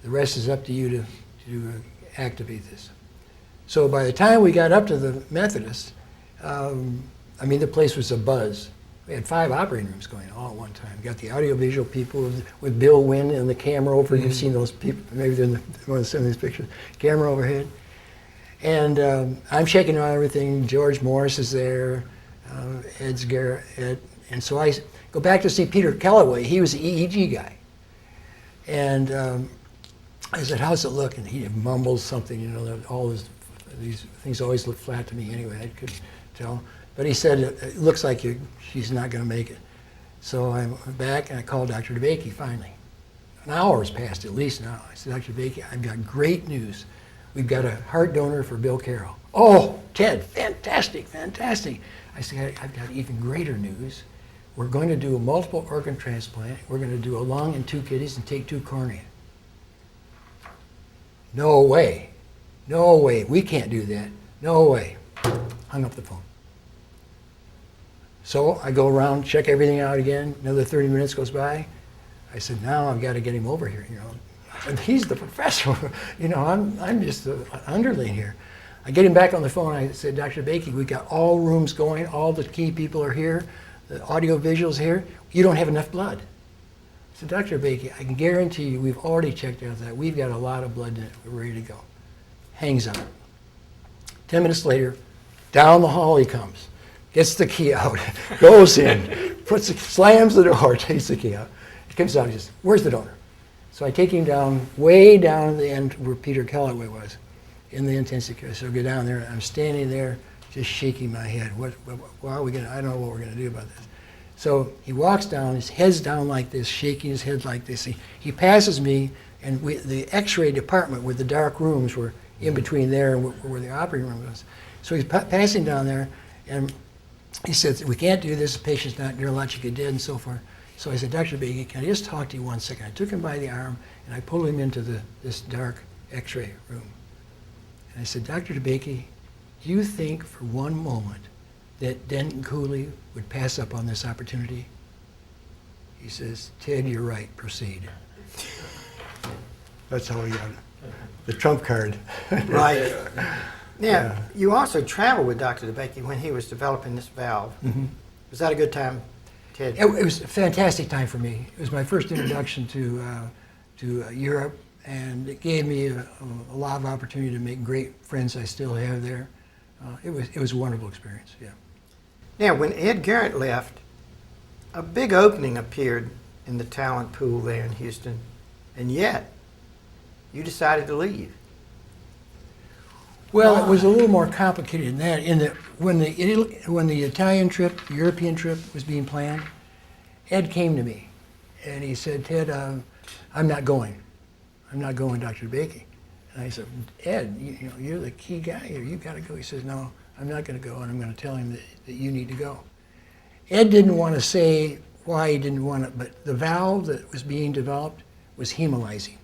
Speaker 2: The rest is up to you to activate this. So by the time we got up to the Methodist, the place was abuzz. We had 5 operating rooms going all at one time. We got the audiovisual people with Bill Wynn and the camera over. You've seen those people, maybe they're in one of some of these pictures. Camera overhead. And I'm checking on everything. George Morris is there, Ed's Garrett. And so I go back to see Peter Calloway. He was the EEG guy. And I said, how's it look? And he mumbles something, these things always look flat to me anyway. I couldn't tell. But he said, it looks like she's not going to make it. So I went back and I called Dr. DeBakey finally. An hour's passed at least now. I said, Dr. DeBakey, I've got great news. We've got a heart donor for Bill Carroll. Oh, Ted, fantastic. I said, I've got even greater news. We're going to do a multiple organ transplant. We're going to do a lung and 2 kidneys and take 2 cornea. No way. We can't do that. No way. Hung up the phone. So I go around, check everything out again. Another 30 minutes goes by. I said, now I've got to get him over here, And he's the professor, I'm just an underling here. I get him back on the phone. I said, Dr. Bakey, we got all rooms going. All the key people are here. The audio visuals here. You don't have enough blood. I said, Dr. Bakey, I can guarantee you we've already checked out that. We've got a lot of blood in it. We're ready to go. Hangs up. 10 minutes later, down the hall he comes. Gets the key out, goes in, slams the door, takes the key out. He comes out, he says, where's the donor? So I take him down, way down at the end where Peter Calloway was, in the intensive care. So I go down there, I'm standing there, just shaking my head. What are we gonna, I don't know what we're gonna do about this. So he walks down, his head's down like this, shaking his head like this. He passes me, and the x-ray department where the dark rooms were in between there and where the operating room was. So he's passing down there, and he said, we can't do this, the patient's not neurologically dead and so forth. So I said, Dr. Bakey, can I just talk to you 1 second? I took him by the arm and I pulled him into this dark x-ray room. And I said, Dr. Bakey, you think for one moment that Denton Cooley would pass up on this opportunity? He says, Ted, you're right, proceed. That's how we got it. The trump card.
Speaker 1: Right. Now, you also traveled with Dr. DeBakey when he was developing this valve.
Speaker 2: Mm-hmm.
Speaker 1: Was that a good time, Ted?
Speaker 2: It was a fantastic time for me. It was my first introduction to Europe, and it gave me a lot of opportunity to make great friends I still have there. It was a wonderful experience, yeah.
Speaker 1: Now, when Ed Garrett left, a big opening appeared in the talent pool there in Houston, and yet you decided to leave.
Speaker 2: Well, it was a little more complicated than that. When the Italian trip, the European trip was being planned, Ed came to me, and he said, Ted, I'm not going. I'm not going, Dr. DeBakey. And I said, Ed, you're the key guy here. You've got to go. He says, no, I'm not going to go, and I'm going to tell him that you need to go. Ed didn't want to say why he didn't want it, but the valve that was being developed was hemolyzing.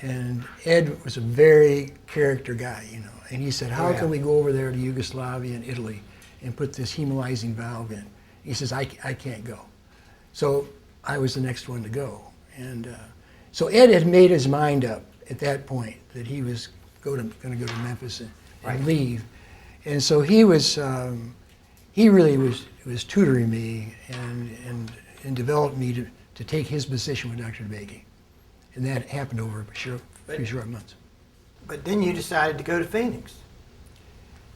Speaker 2: And Ed was a very character guy, and he said, how can we go over there to Yugoslavia and Italy and put this hemolyzing valve in? He says, I can't go. So I was the next one to go. And so Ed had made his mind up at that point that he was going to go to Memphis and leave. And so he really was tutoring me and developed me to take his position with Dr. DeBakey. And that happened over a few short months.
Speaker 1: But then you decided to go to Phoenix.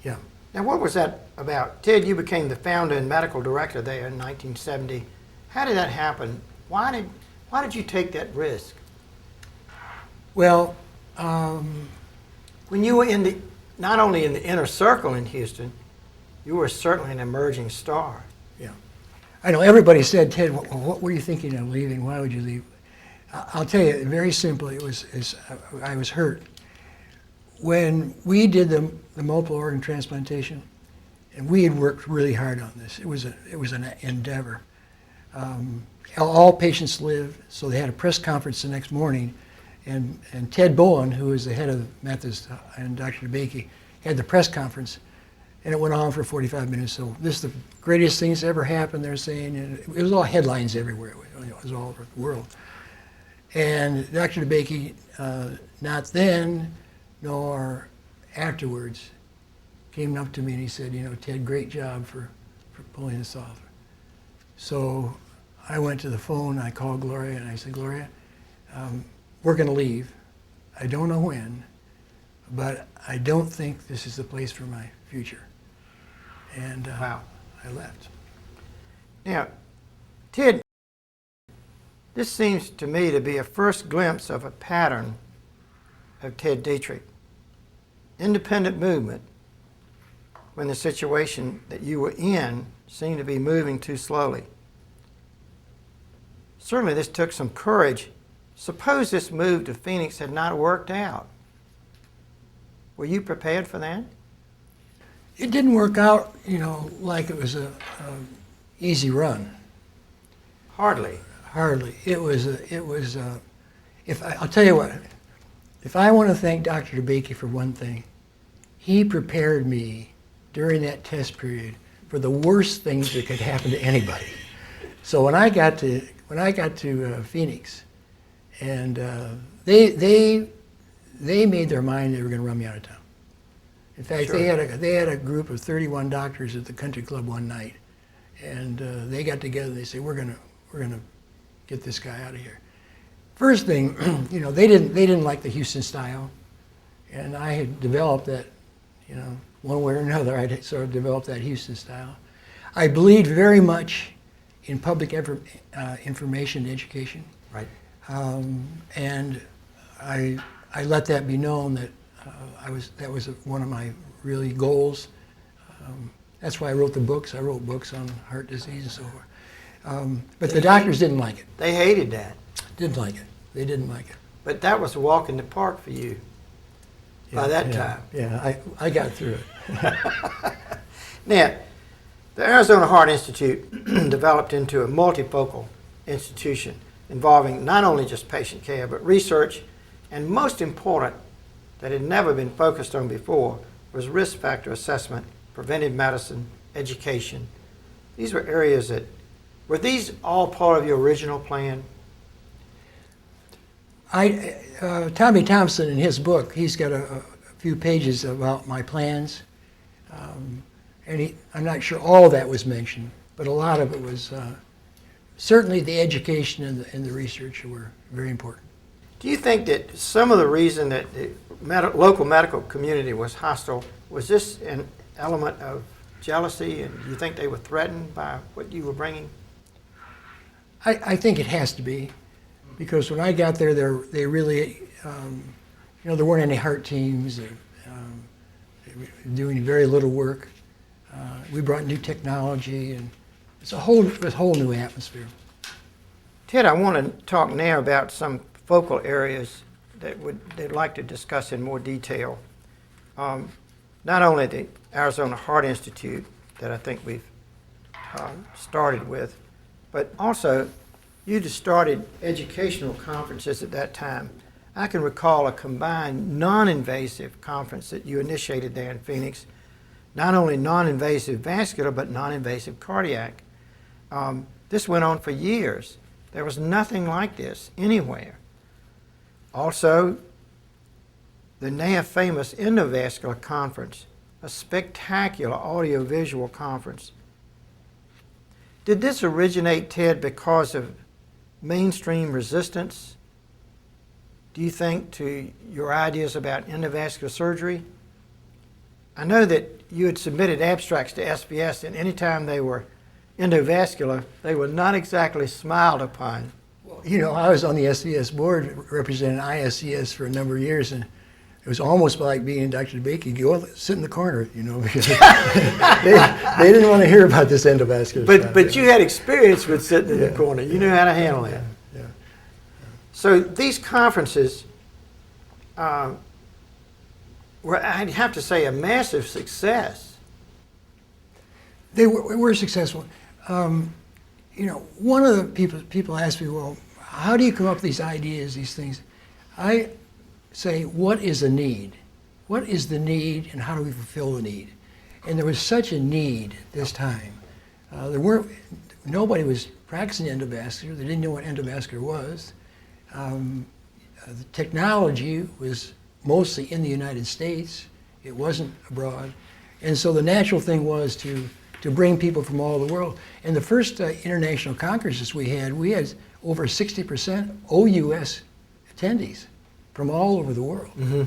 Speaker 2: Yeah.
Speaker 1: Now, what was that about? Ted, you became the founder and medical director there in 1970. How did that happen? Why did you take that risk?
Speaker 2: Well,
Speaker 1: when you were not only in the inner circle in Houston, you were certainly an emerging star.
Speaker 2: Yeah. I know everybody said, Ted, what were you thinking of leaving? Why would you leave? I'll tell you, very simply, I was hurt. When we did the multiple organ transplantation, and we had worked really hard on this, it was an endeavor. All patients lived, so they had a press conference the next morning, and Ted Bowen, who was the head of Methodist, and Dr. DeBakey, had the press conference, and it went on for 45 minutes. So this is the greatest thing that's ever happened, they're saying, and it was all headlines everywhere. It was all over the world. And Dr. DeBakey, not then nor afterwards, came up to me and he said, Ted, great job for pulling this off. So I went to the phone, I called Gloria, and I said, Gloria, we're going to leave. I don't know when, but I don't think this is the place for my future. And
Speaker 1: Wow.
Speaker 2: I left.
Speaker 1: Now, Ted, this seems to me to be a first glimpse of a pattern of Ted Diethrich. Independent movement when the situation that you were in seemed to be moving too slowly. Certainly this took some courage. Suppose this move to Phoenix had not worked out. Were you prepared for that?
Speaker 2: It didn't work out, like it was a easy run.
Speaker 1: Hardly.
Speaker 2: Hardly. I'll tell you what, if I want to thank Dr. DeBakey for one thing, he prepared me during that test period for the worst things that could happen to anybody. So when I got to Phoenix, and they made their mind they were going to run me out of town. In fact,
Speaker 1: Sure.
Speaker 2: they had a group of 31 doctors at the country club one night, and they got together and they said, we're gonna get this guy out of here. First thing, they didn't like the Houston style, and I had developed that, one way or another, I sort of developed that Houston style. I believed very much in public information education.
Speaker 1: Right.
Speaker 2: And I let that be known that that was one of my really goals. That's why I wrote the books. I wrote books on heart disease and so forth. But the doctors didn't like it.
Speaker 1: They hated that.
Speaker 2: Didn't like it. They didn't like it.
Speaker 1: But that was a walk in the park for you by that
Speaker 2: yeah,
Speaker 1: time.
Speaker 2: Yeah, I got through it.
Speaker 1: Now, the Arizona Heart Institute developed into a multifocal institution involving not only just patient care, but research, and most important, that had never been focused on before, was risk factor assessment, preventive medicine, education. These were areas that, were these all part of your original plan?
Speaker 2: Tommy Thompson, in his book, he's got a few pages about my plans. And I'm not sure all of that was mentioned, but a lot of it was, certainly the education and the research were very important.
Speaker 1: Do you think that some of the reason that the local medical community was hostile, was this an element of jealousy, and you think they were threatened by what you were bringing?
Speaker 2: I think it has to be, because when I got there, they really, there weren't any heart teams. They were doing very little work. We brought new technology, and it's a whole new atmosphere.
Speaker 1: Ted, I want to talk now about some focal areas that they'd like to discuss in more detail. Not only the Arizona Heart Institute that I think we've started with, but also you just started educational conferences at that time. I can recall a combined non-invasive conference that you initiated there in Phoenix, not only non-invasive vascular, but non-invasive cardiac. This went on for years. There was nothing like this anywhere. Also, the now famous endovascular conference, a spectacular audiovisual conference. Did this originate, Ted, because of mainstream resistance, do you think, to your ideas about endovascular surgery? I know that you had submitted abstracts to SBS, and anytime they were endovascular, they were not exactly smiled upon.
Speaker 2: I was on the SBS board representing ISCS for a number of years, and it was almost like being Dr. DeBakey. You go sit in the corner, because they didn't want to hear about this endovascular stuff.
Speaker 1: But you had experience with sitting in the corner. You knew how to handle it.
Speaker 2: Yeah.
Speaker 1: So these conferences were, I'd have to say, a massive success.
Speaker 2: They were successful. One of the people ask me, well, how do you come up with these ideas, these things? I say, what is the need? What is the need, and how do we fulfill the need? And there was such a need this time. Nobody was practicing endovascular. They didn't know what endovascular was. The technology was mostly in the United States. It wasn't abroad. And so the natural thing was to bring people from all over the world. And the first international congresses we had over 60% OUS attendees from all over the world.
Speaker 1: Mm-hmm.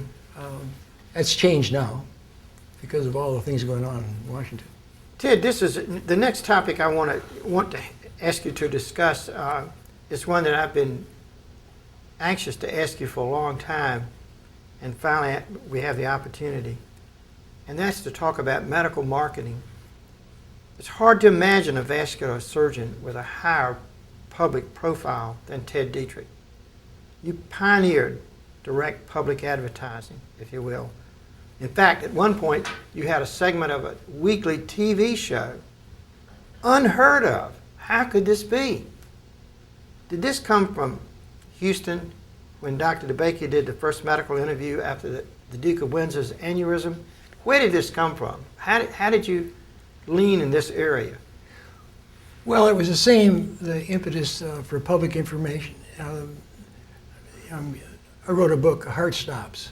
Speaker 2: That's changed now because of all the things going on in Washington.
Speaker 1: Ted, this is the next topic I want to ask you to discuss. Is one that I've been anxious to ask you for a long time, and finally we have the opportunity. And that's to talk about medical marketing. It's hard to imagine a vascular surgeon with a higher public profile than Ted Diethrich. You pioneered direct public advertising, if you will. In fact, at one point, you had a segment of a weekly TV show. Unheard of. How could this be? Did this come from Houston when Dr. DeBakey did the first medical interview after the Duke of Windsor's aneurysm? Where did this come from? How did you lean in this area?
Speaker 2: Well, it was the impetus for public information. I wrote a book, Heart Stops.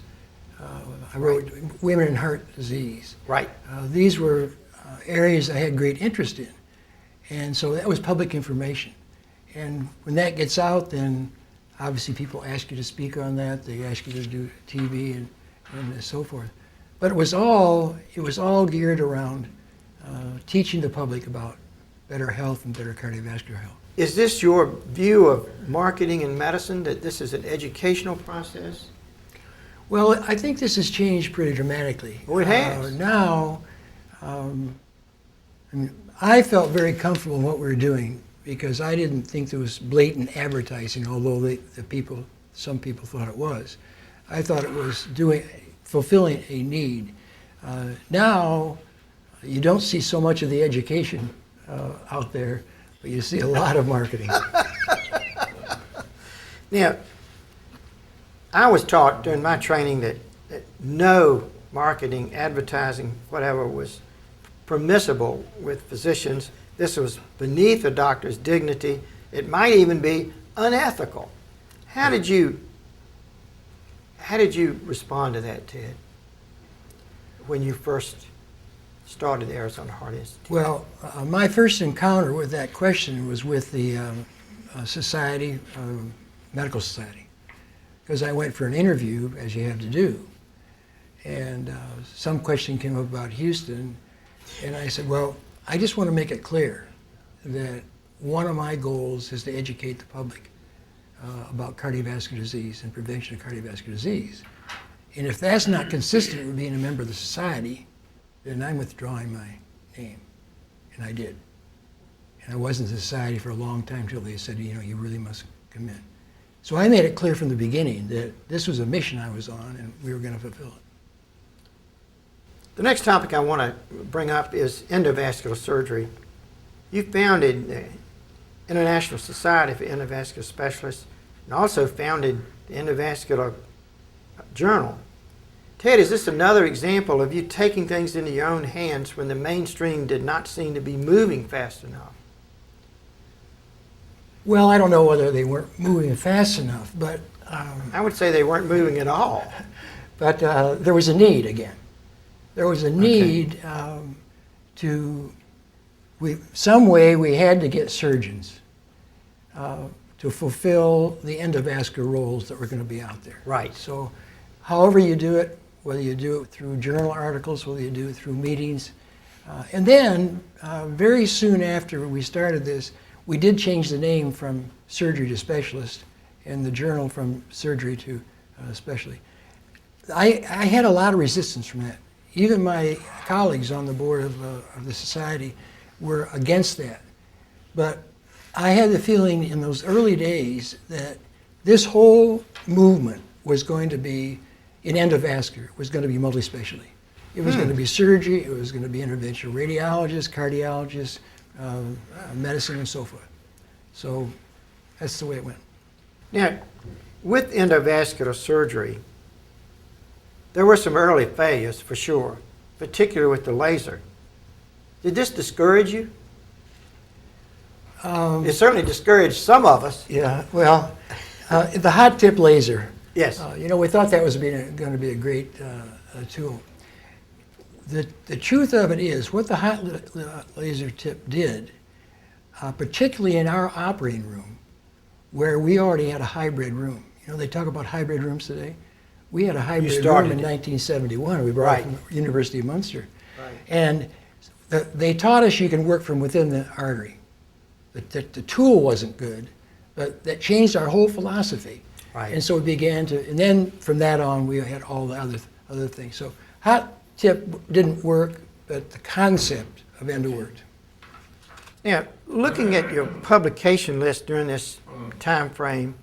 Speaker 2: I wrote Women and Heart Disease.
Speaker 1: Right.
Speaker 2: These were areas I had great interest in. And so that was public information. And when that gets out, then obviously people ask you to speak on that. They ask you to do TV and so forth. But it was all geared around teaching the public about better health and better cardiovascular health.
Speaker 1: Is this your view of marketing and medicine, that this is an educational process?
Speaker 2: Well, I think this has changed pretty dramatically.
Speaker 1: Oh, it has.
Speaker 2: Now, I felt very comfortable in what we were doing because I didn't think there was blatant advertising, although some people thought it was. I thought it was fulfilling a need. Now, you don't see so much of the education out there, but you see a lot of marketing. Now,
Speaker 1: I was taught during my training that no marketing, advertising, whatever was permissible with physicians. This was beneath a doctor's dignity. It might even be unethical. How did you respond to that, Ted, when you first started the Arizona Heart Institute?
Speaker 2: Well, my first encounter with that question was with the society, medical society, because I went for an interview, as you have to do, and some question came up about Houston, and I said, well, I just want to make it clear that one of my goals is to educate the public about cardiovascular disease and prevention of cardiovascular disease. And if that's not consistent with being a member of the society, then I'm withdrawing my name. And I did. And I was in the society for a long time until they said, you know, you really must come in. So I made it clear from the beginning that this was a mission I was on and we were going to fulfill it.
Speaker 1: The next topic I want to bring up is endovascular surgery. You founded the International Society for Endovascular Specialists and also founded the Endovascular Journal. Ted, is this another example of you taking things into your own hands when the mainstream did not seem to be moving fast enough?
Speaker 2: Well, I don't know whether they weren't moving fast enough, but
Speaker 1: I would say they weren't moving at all.
Speaker 2: But there was a need again. There was a need some way we had to get surgeons to fulfill the endovascular roles that were going to be out there.
Speaker 1: Right.
Speaker 2: So however you do it, whether you do it through journal articles, whether you do it through meetings, and then very soon after we started this, we did change the name from surgery to specialist and the journal from surgery to specialty. I had a lot of resistance from that. Even my colleagues on the board of the society were against that. But I had the feeling in those early days that this whole movement was going to be, in endovascular, was going to be multi-specialty. It was going to be surgery, it was going to be interventional radiologists, cardiologists, medicine, and so forth. So that's the way it went.
Speaker 1: Now, with endovascular surgery, there were some early failures for sure, particularly with the laser. Did this discourage you? It certainly discouraged some of us.
Speaker 2: Yeah, well, the hot tip laser.
Speaker 1: Yes.
Speaker 2: You know, we thought that was going to be a great tool. The truth of it is, what the hot laser tip did, particularly in our operating room, where we already had a hybrid room. You know, they talk about hybrid rooms today. We had a hybrid room in 1971. We brought it from the University of Munster.
Speaker 1: Right.
Speaker 2: And they taught us you can work from within the artery. The tool wasn't good, but that changed our whole philosophy.
Speaker 1: Right.
Speaker 2: And so we began to, and then from that on, we had all the other things. So hot tip didn't work, but the concept of endo worked.
Speaker 1: Now, looking at your publication list during this time frame,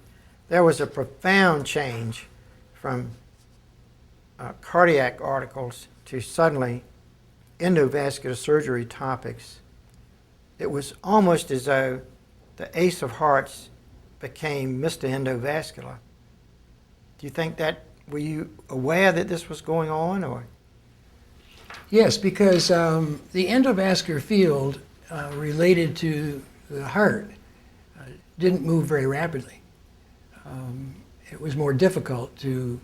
Speaker 1: there was a profound change from cardiac articles to suddenly endovascular surgery topics. It was almost as though the Ace of Hearts became Mr. Endovascular. Do you think that, were you aware that this was going on, or?
Speaker 2: Yes, because the endovascular field related to the heart didn't move very rapidly. It was more difficult to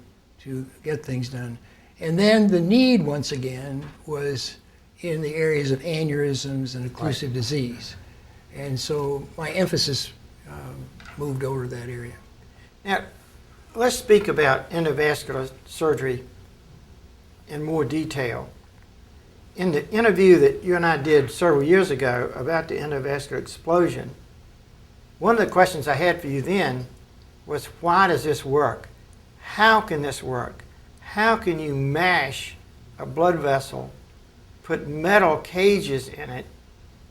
Speaker 2: get things done. And then the need, once again, was in the areas of aneurysms and occlusive disease. And so my emphasis moved over to that area.
Speaker 1: Now, let's speak about endovascular surgery in more detail. In the interview that you and I did several years ago about the endovascular explosion, one of the questions I had for you then was, why does this work? How can this work? How can you mash a blood vessel, put metal cages in it,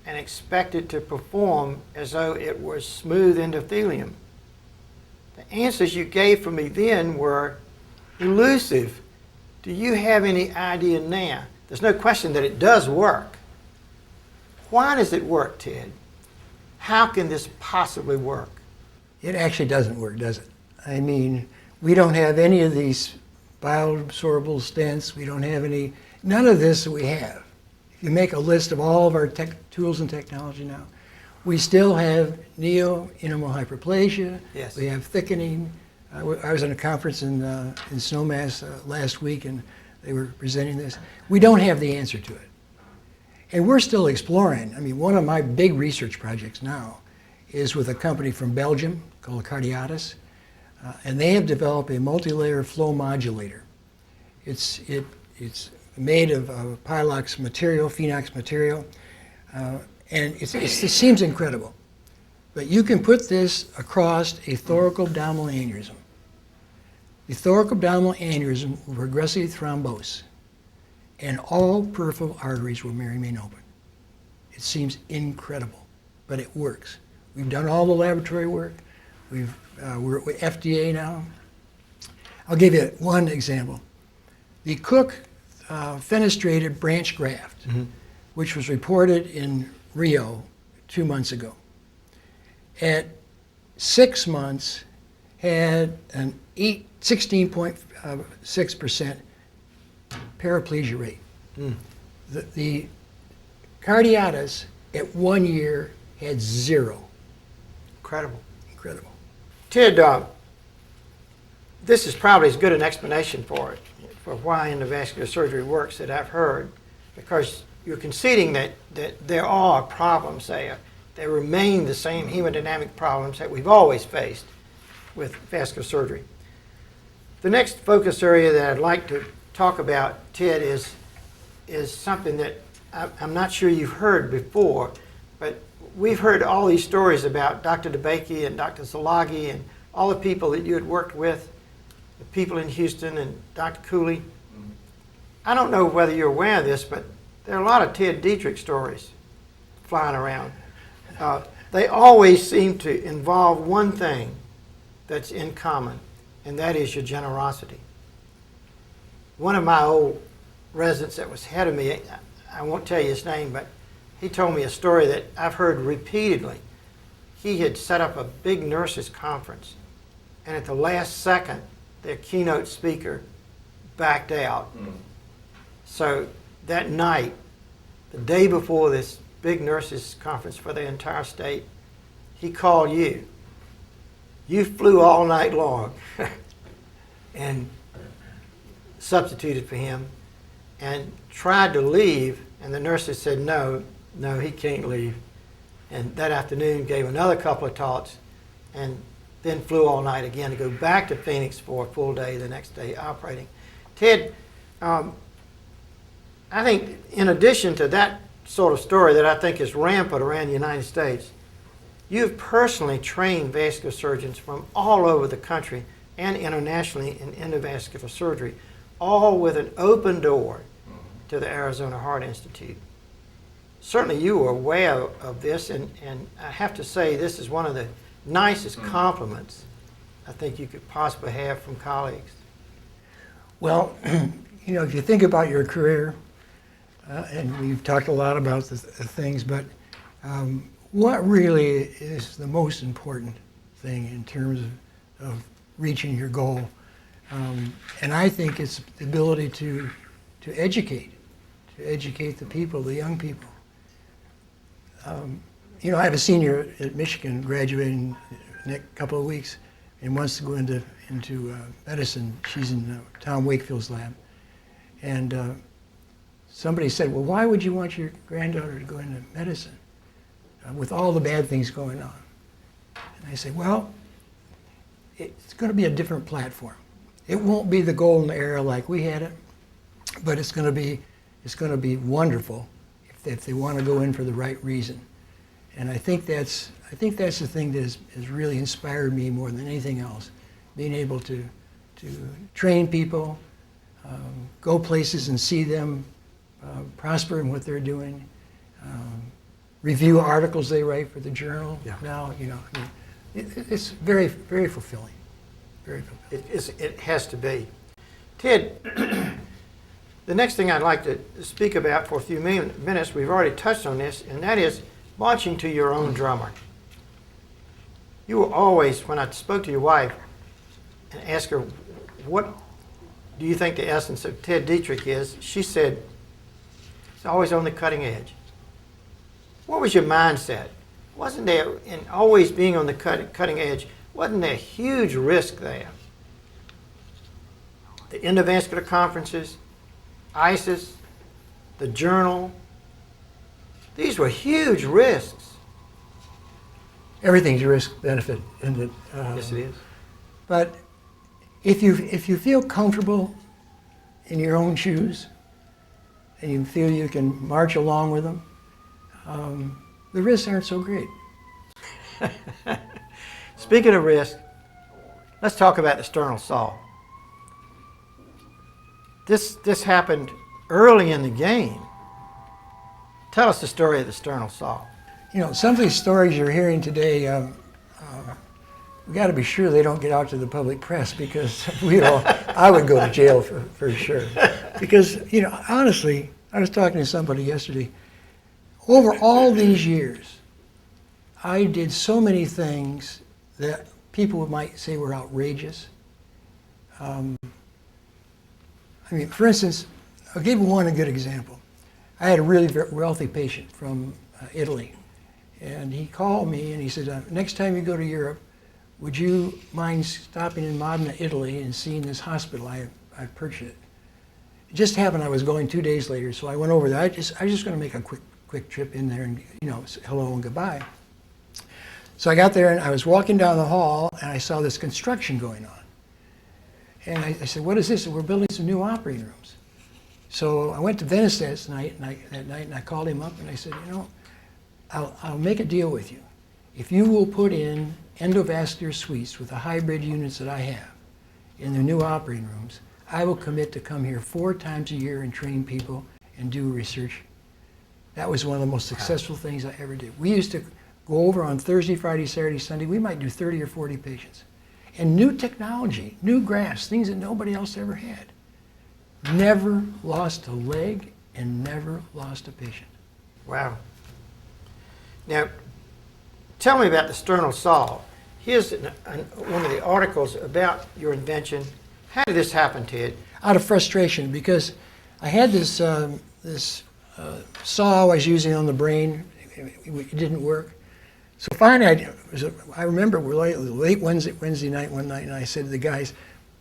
Speaker 1: and expect it to perform as though it was smooth endothelium? The answers you gave for me then were elusive. Do you have any idea now? There's no question that it does work. Why does it work, Ted? How can this possibly work?
Speaker 2: It actually doesn't work, does it? I mean, we don't have any of these bioabsorbable stents. We don't have any, none of this that we have. If you make a list of all of our tools and technology now, we still have neo-intimal hyperplasia.
Speaker 1: Yes.
Speaker 2: We have thickening. I was at a conference in Snowmass last week, and they were presenting this. We don't have the answer to it. And we're still exploring. I mean, one of my big research projects now is with a company from Belgium called Cardiatis, and they have developed a multi-layer flow modulator. It's made of Pilox material, Phenox material, and it seems incredible. But you can put this across a thoracoabdominal aneurysm. The thoracoabdominal aneurysm will progressively thrombose, and all peripheral arteries will remain open. It seems incredible, but it works. We've done all the laboratory work. We're with FDA now. I'll give you one example. The Cook fenestrated branch graft, which was reported in Rio 2 months ago, at 6 months had an 16.6% paraplegia rate. The Cardiatis at 1 year had 0.
Speaker 1: Incredible.
Speaker 2: Incredible.
Speaker 1: Ted, this is probably as good an explanation for why endovascular surgery works that I've heard, because you're conceding that there are problems there. They remain the same hemodynamic problems that we've always faced with vascular surgery. The next focus area that I'd like to talk about, Ted, is something that I'm not sure you've heard before, but we've heard all these stories about Dr. DeBakey and Dr. Zalagi and all the people that you had worked with, the people in Houston and Dr. Cooley. I don't know whether you're aware of this, but there are a lot of Ted Diethrich stories flying around. They always seem to involve one thing that's in common, and that is your generosity. One of my old residents that was head of me, I won't tell you his name, but he told me a story that I've heard repeatedly. He had set up a big nurses conference, and at the last second, their keynote speaker backed out. So that night, the day before this big nurses conference for the entire state, he called you. You flew all night long and substituted for him and tried to leave, and the nurses said, no, he can't leave. And that afternoon gave another couple of talks and then flew all night again to go back to Phoenix for a full day the next day operating. Ted, I think in addition to that sort of story that I think is rampant around the United States, you've personally trained vascular surgeons from all over the country and internationally in endovascular surgery, all with an open door to the Arizona Heart Institute. Certainly you were aware of this, and I have to say this is one of the nicest compliments I think you could possibly have from colleagues.
Speaker 2: Well, you know, if you think about your career, and we've talked a lot about the things, but what really is the most important thing in terms of reaching your goal? And I think it's the ability to educate the people, the young people. You know, I have a senior at Michigan graduating in a couple of weeks and wants to go into medicine. She's in Tom Wakefield's lab. And somebody said, well, why would you want your granddaughter to go into medicine with all the bad things going on? And I said, well, it's going to be a different platform. It won't be the golden era like we had it, but it's going to be wonderful if they want to go in for the right reason. And I think that's the thing that has really inspired me more than anything else, being able to train people, go places and see them prosper in what they're doing, review articles they write for the journal. Yeah. Now, you know, I mean, it's very, very fulfilling. Very fulfilling.
Speaker 1: It has to be. Ted, the next thing I'd like to speak about for a few minutes, we've already touched on this, and that is marching to your own drummer. You were always, when I spoke to your wife and asked her, what do you think the essence of Ted Diethrich is? She said, it's always on the cutting edge. What was your mindset? Wasn't there, in always being on the cutting edge, wasn't there a huge risk there? The endovascular conferences, ISIS, the journal, these were huge risks.
Speaker 2: Everything's a risk benefit, isn't it?
Speaker 1: Yes, it is.
Speaker 2: But if you feel comfortable in your own shoes and you feel you can march along with them, the risks aren't so great.
Speaker 1: Speaking of risk, let's talk about the sternal saw. This happened early in the game. Tell us the story of the sternal saw.
Speaker 2: You know, some of these stories you're hearing today, we got to be sure they don't get out to the public press, because I would go to jail for sure. Because, you know, honestly, I was talking to somebody yesterday. Over all these years, I did so many things that people might say were outrageous. I mean, for instance, I'll give one a good example. I had a really wealthy patient from Italy, and he called me and he said, next time you go to Europe, would you mind stopping in Modena, Italy, and seeing this hospital? I purchased it. It just happened I was going 2 days later, so I went over there. I was just going to make a quick trip in there and, you know, say hello and goodbye. So I got there and I was walking down the hall and I saw this construction going on. And I said, what is this? We're building some new operating rooms. So I went to Venice that night and I called him up and I said, you know, I'll make a deal with you. If you will put in endovascular suites with the hybrid units that I have in the new operating rooms, I will commit to come here 4 times a year and train people and do research. That was one of the most successful things I ever did. We used to go over on Thursday, Friday, Saturday, Sunday. We might do 30 or 40 patients. And new technology, new grafts, things that nobody else ever had. Never lost a leg and never lost a patient.
Speaker 1: Wow. Now, tell me about the sternal saw. Here's one of the articles about your invention. How did this happen, Ted?
Speaker 2: Out of frustration, because I had this saw I was using on the brain. It didn't work. So finally, I remember we're late Wednesday night one night, and I said to the guys,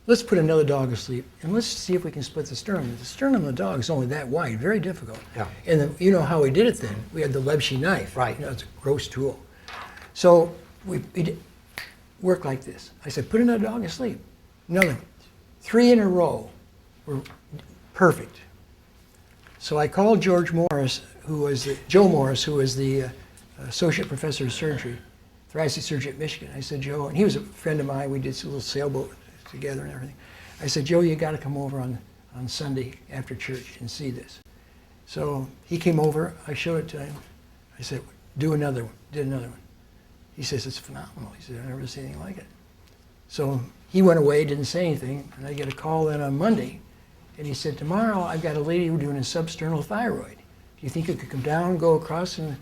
Speaker 2: let's put another dog to sleep, and let's see if we can split the sternum. The sternum of the dog is only that wide, very difficult.
Speaker 1: Yeah.
Speaker 2: And then, you know how we did it then? We had the Lebschi knife.
Speaker 1: Right.
Speaker 2: You know, it's a gross tool. So we did work like this. I said, put another dog to sleep. Another. 3 in a row were perfect. So I called Joe Morris, who was the associate professor of surgery, thoracic surgery at Michigan. I said, Joe, and he was a friend of mine. We did a little sailboat together and everything. I said, Joe, you got to come over on Sunday after church and see this. So he came over. I showed it to him. I said, do another one. Did another one. He says, it's phenomenal. He said, I've never seen anything like it. So he went away, didn't say anything, and I get a call then on Monday, and he said, tomorrow I've got a lady who's doing a substernal thyroid. Do you think you could come down, go across, and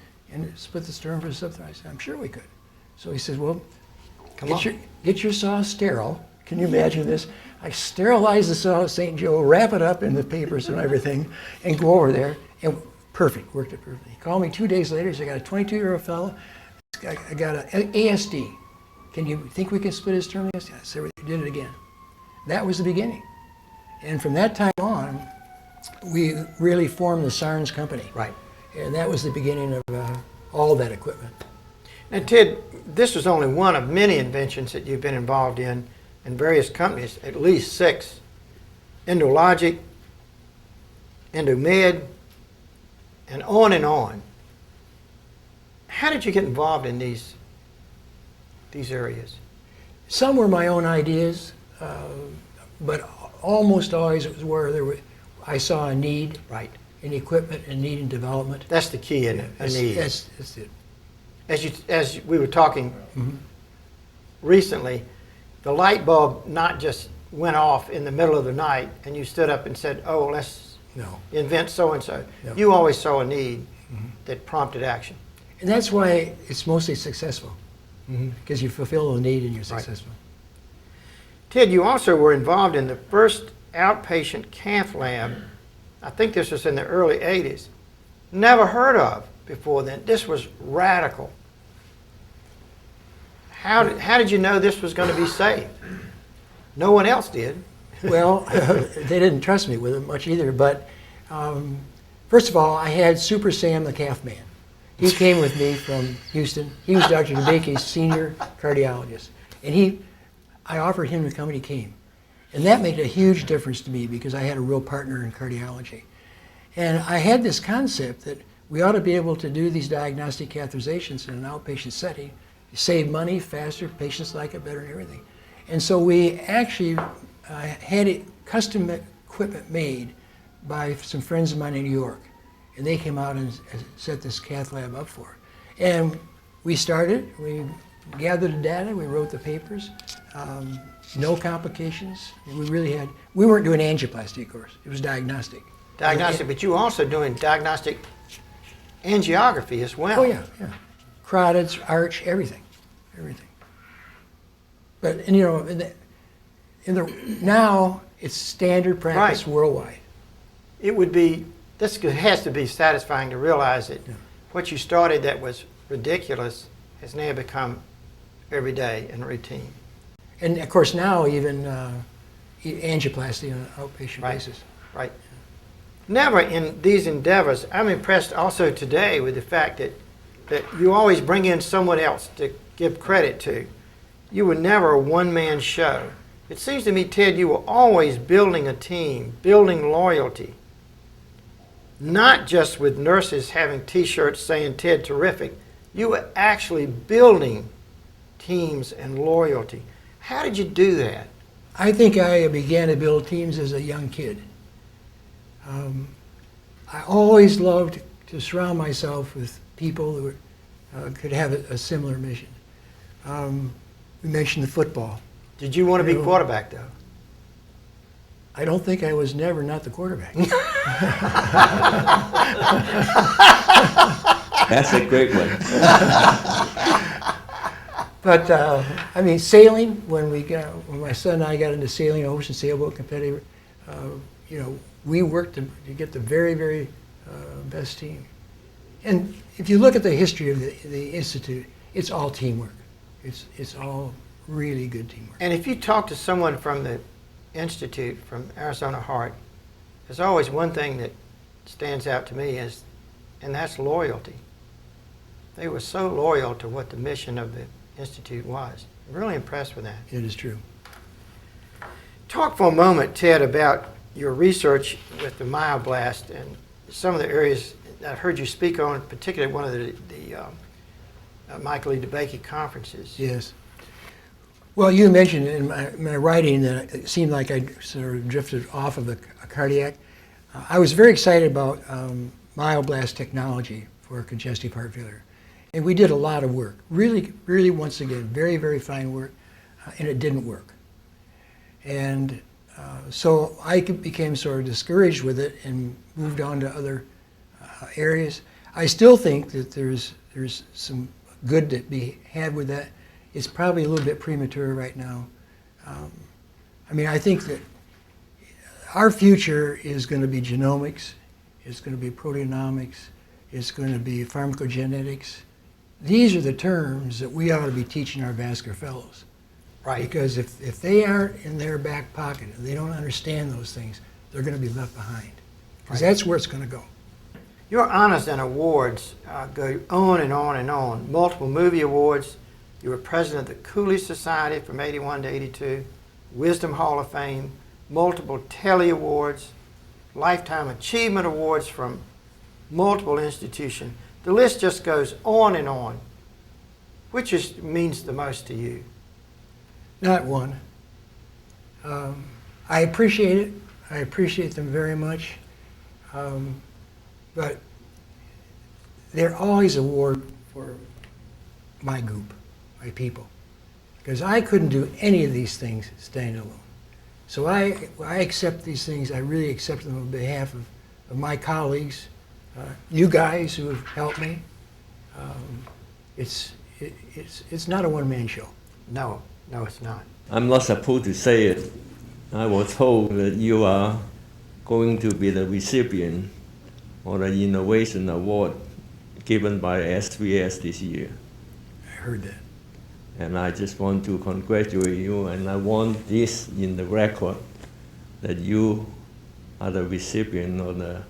Speaker 2: split the sternum for the subthyroid? I said, I'm sure we could. So he says, well, get your saw sterile. Can you imagine this? I sterilize the saw at St. Joe, wrap it up in the papers and everything, and go over there, and perfect, worked it perfectly. He called me 2 days later. He said, I got a 22-year-old fellow. I got an ASD. Can you think we can split his sternum? I said, we did it again. That was the beginning. And from that time on, we really formed the Sarnes Company.
Speaker 1: Right.
Speaker 2: And that was the beginning of all that equipment.
Speaker 1: Now, Ted, this was only one of many inventions that you've been involved in various companies, at least 6. Endologic, Endomed, and on and on. How did you get involved in these areas?
Speaker 2: Some were my own ideas, but almost always it was where I saw a need
Speaker 1: Right.
Speaker 2: in equipment and need in development.
Speaker 1: That's the key, isn't it? A need.
Speaker 2: That's it.
Speaker 1: As we were talking recently, the light bulb not just went off in the middle of the night and you stood up and said, oh, let's invent so-and-so.
Speaker 2: No.
Speaker 1: You always saw a need that prompted action.
Speaker 2: And that's why it's mostly successful, because you fulfill the need and you're
Speaker 1: Right.
Speaker 2: successful.
Speaker 1: Ted, you also were involved in the first outpatient cath lab. I think this was in the early 80s. Never heard of before then. This was radical. How did you know this was going to be safe? No one else did.
Speaker 2: Well, they didn't trust me with it much either, but first of all, I had Super Sam the calf man. He came with me from Houston. He was Dr. DeBake's senior cardiologist, and I offered him to come, and he came. And that made a huge difference to me because I had a real partner in cardiology. And I had this concept that we ought to be able to do these diagnostic catheterizations in an outpatient setting, save money faster, patients like it better and everything. And so we actually had custom equipment made by some friends of mine in New York. And they came out and set this cath lab up for it. And we started, we gathered the data, we wrote the papers, no complications. We weren't doing angioplasty, of course. It was diagnostic.
Speaker 1: Diagnostic, but you were also doing diagnostic angiography as well.
Speaker 2: Oh, yeah. Carotids, arch, everything. But, and, you know, now it's standard practice worldwide.
Speaker 1: It would be, this has to be satisfying to realize that what you started that was ridiculous has now become everyday and routine.
Speaker 2: And of course now even angioplasty on an outpatient basis.
Speaker 1: Right. Never in these endeavors, I'm impressed also today with the fact that you always bring in someone else to give credit to. You were never a one-man show. It seems to me, Ted, you were always building a team, building loyalty. Not just with nurses having T-shirts saying Ted terrific. You were actually building teams and loyalty. How did you do that?
Speaker 2: I think I began to build teams as a young kid. I always loved to surround myself with people who could have a similar mission. We mentioned the football.
Speaker 1: Did you want to be quarterback, though?
Speaker 2: I don't think I was never not the quarterback.
Speaker 3: That's a great one.
Speaker 2: But I mean, sailing. When my son and I got into sailing, ocean sailboat competitive, we worked to get the very, very best team. And if you look at the history of the institute, it's all teamwork. It's all really good teamwork.
Speaker 1: And if you talk to someone from the Institute, from Arizona Heart, there's always one thing that stands out to me, and that's loyalty. They were so loyal to what the mission of the Institute was. I'm really impressed with that.
Speaker 2: It is true.
Speaker 1: Talk for a moment, Ted, about your research with the myoblast and some of the areas I've heard you speak on, particularly one of the Michael E. DeBakey conferences.
Speaker 2: Yes. Well, you mentioned in my writing that it seemed like I sort of drifted off of the cardiac. I was very excited about myoblast technology for congestive heart failure. And we did a lot of work. Really, really, once again, very, very fine work, and it didn't work. And so I became sort of discouraged with it and moved on to other areas. I still think that there's some good to be had with that. It's probably a little bit premature right now. I mean, I think that our future is going to be genomics, it's going to be proteomics, it's going to be pharmacogenetics. These are the terms that we ought to be teaching our vascular fellows.
Speaker 1: Right.
Speaker 2: Because if they aren't in their back pocket, if they don't understand those things, they're going to be left behind. Because that's where it's going to go.
Speaker 1: Your honors and awards go on and on and on. Multiple movie awards. You were president of the Cooley Society from 81 to 82, Wisdom Hall of Fame, multiple Telly Awards, Lifetime Achievement Awards from multiple institutions. The list just goes on and on. Which means the most to you?
Speaker 2: Not one. I appreciate it. I appreciate them very much. But they're always award for my group, my people. Because I couldn't do any of these things standing alone. So I accept these things. I really accept them on behalf of my colleagues, you guys who have helped me. It's not a one-man show.
Speaker 1: No, it's not.
Speaker 3: I'm not supposed to say it, I was told that you are going to be the recipient of the Innovation Award given by SVS this year.
Speaker 2: I heard that.
Speaker 3: And I just want to congratulate you, and I want this in the record that you are the recipient of the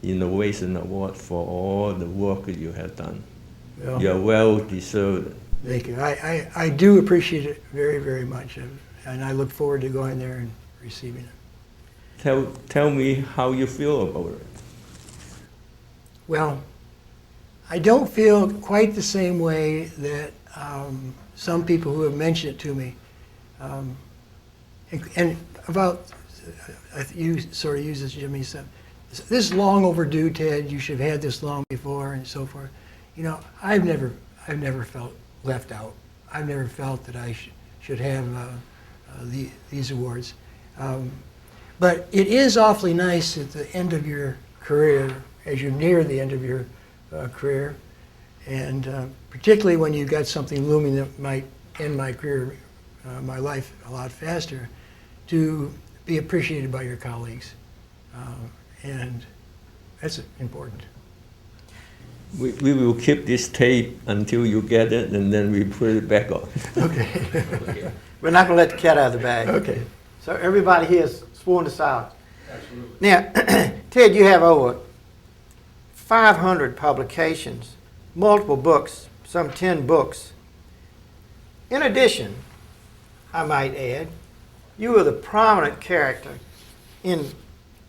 Speaker 3: Innovation Award for all the work that you have done.
Speaker 2: Well,
Speaker 3: You are well deserved.
Speaker 2: thank you. I do appreciate it very, very much, and I look forward to going there and receiving it.
Speaker 3: Tell me how you feel about it.
Speaker 2: Well, I don't feel quite the same way that some people who have mentioned it to me. And about, you sort of use this, Jimmy said, this is long overdue, Ted, you should have had this long before, and so forth. You know, I've never felt left out. I've never felt that I should have these awards. But it is awfully nice at the end of your career, as you near the end of your career, and particularly when you've got something looming that might end my career, my life a lot faster, to be appreciated by your colleagues. And that's important.
Speaker 3: We will keep this tape until you get it, and then we put it back on.
Speaker 2: Okay.
Speaker 1: We're not going to let the cat out of the bag.
Speaker 2: Okay.
Speaker 1: So everybody here is sworn to silence. Absolutely. Now, Ted, you have over 500 publications, multiple books, some 10 books. In addition, I might add, you are the prominent character in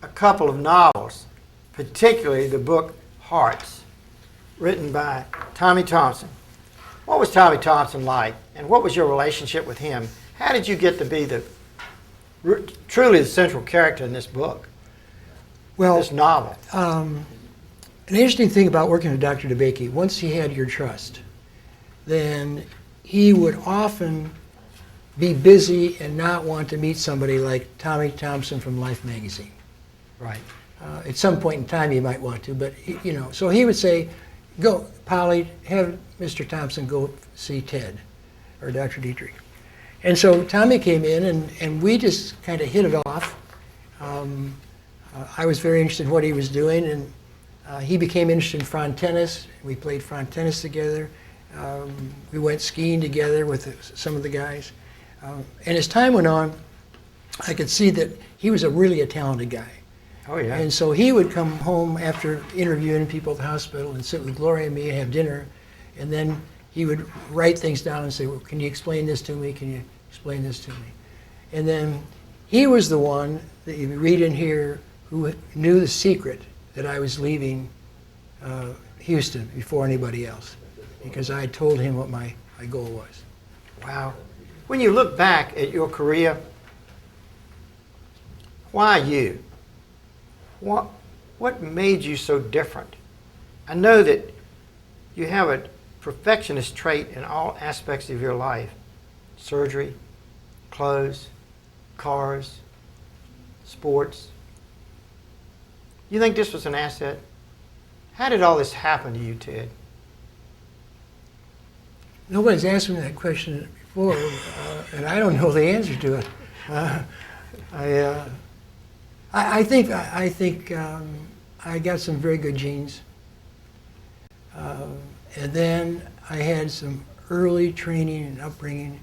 Speaker 1: a couple of novels, particularly the book Hearts, written by Tommy Thompson. What was Tommy Thompson like, and what was your relationship with him? How did you get to be truly the central character in this book, this novel?
Speaker 2: An interesting thing about working with Dr. DeBakey, once he had your trust, then he would often be busy and not want to meet somebody like Tommy Thompson from Life magazine.
Speaker 1: Right.
Speaker 2: At some point in time he might want to, but so he would say, go, Polly, have Mr. Thompson go see Ted or Dr. Diethrich. And so Tommy came in and we just kind of hit it off. I was very interested in what he was doing, and he became interested in front tennis. We played front tennis together. We went skiing together with some of the guys. And as time went on, I could see that he was really a talented guy.
Speaker 1: Oh, yeah.
Speaker 2: And so he would come home after interviewing people at the hospital and sit with Gloria and me and have dinner. And then he would write things down and say, well, can you explain this to me? Can you explain this to me? And then he was the one that you read in here who knew the secret that I was leaving Houston before anybody else, because I had told him what my goal was.
Speaker 1: Wow. When you look back at your career, why you? What made you so different? I know that you have a perfectionist trait in all aspects of your life. Surgery, clothes, cars, sports. You think this was an asset? How did all this happen to you, Ted?
Speaker 2: Nobody's asked me that question before, and I don't know the answer to it. I think I got some very good genes, and then I had some early training and upbringing,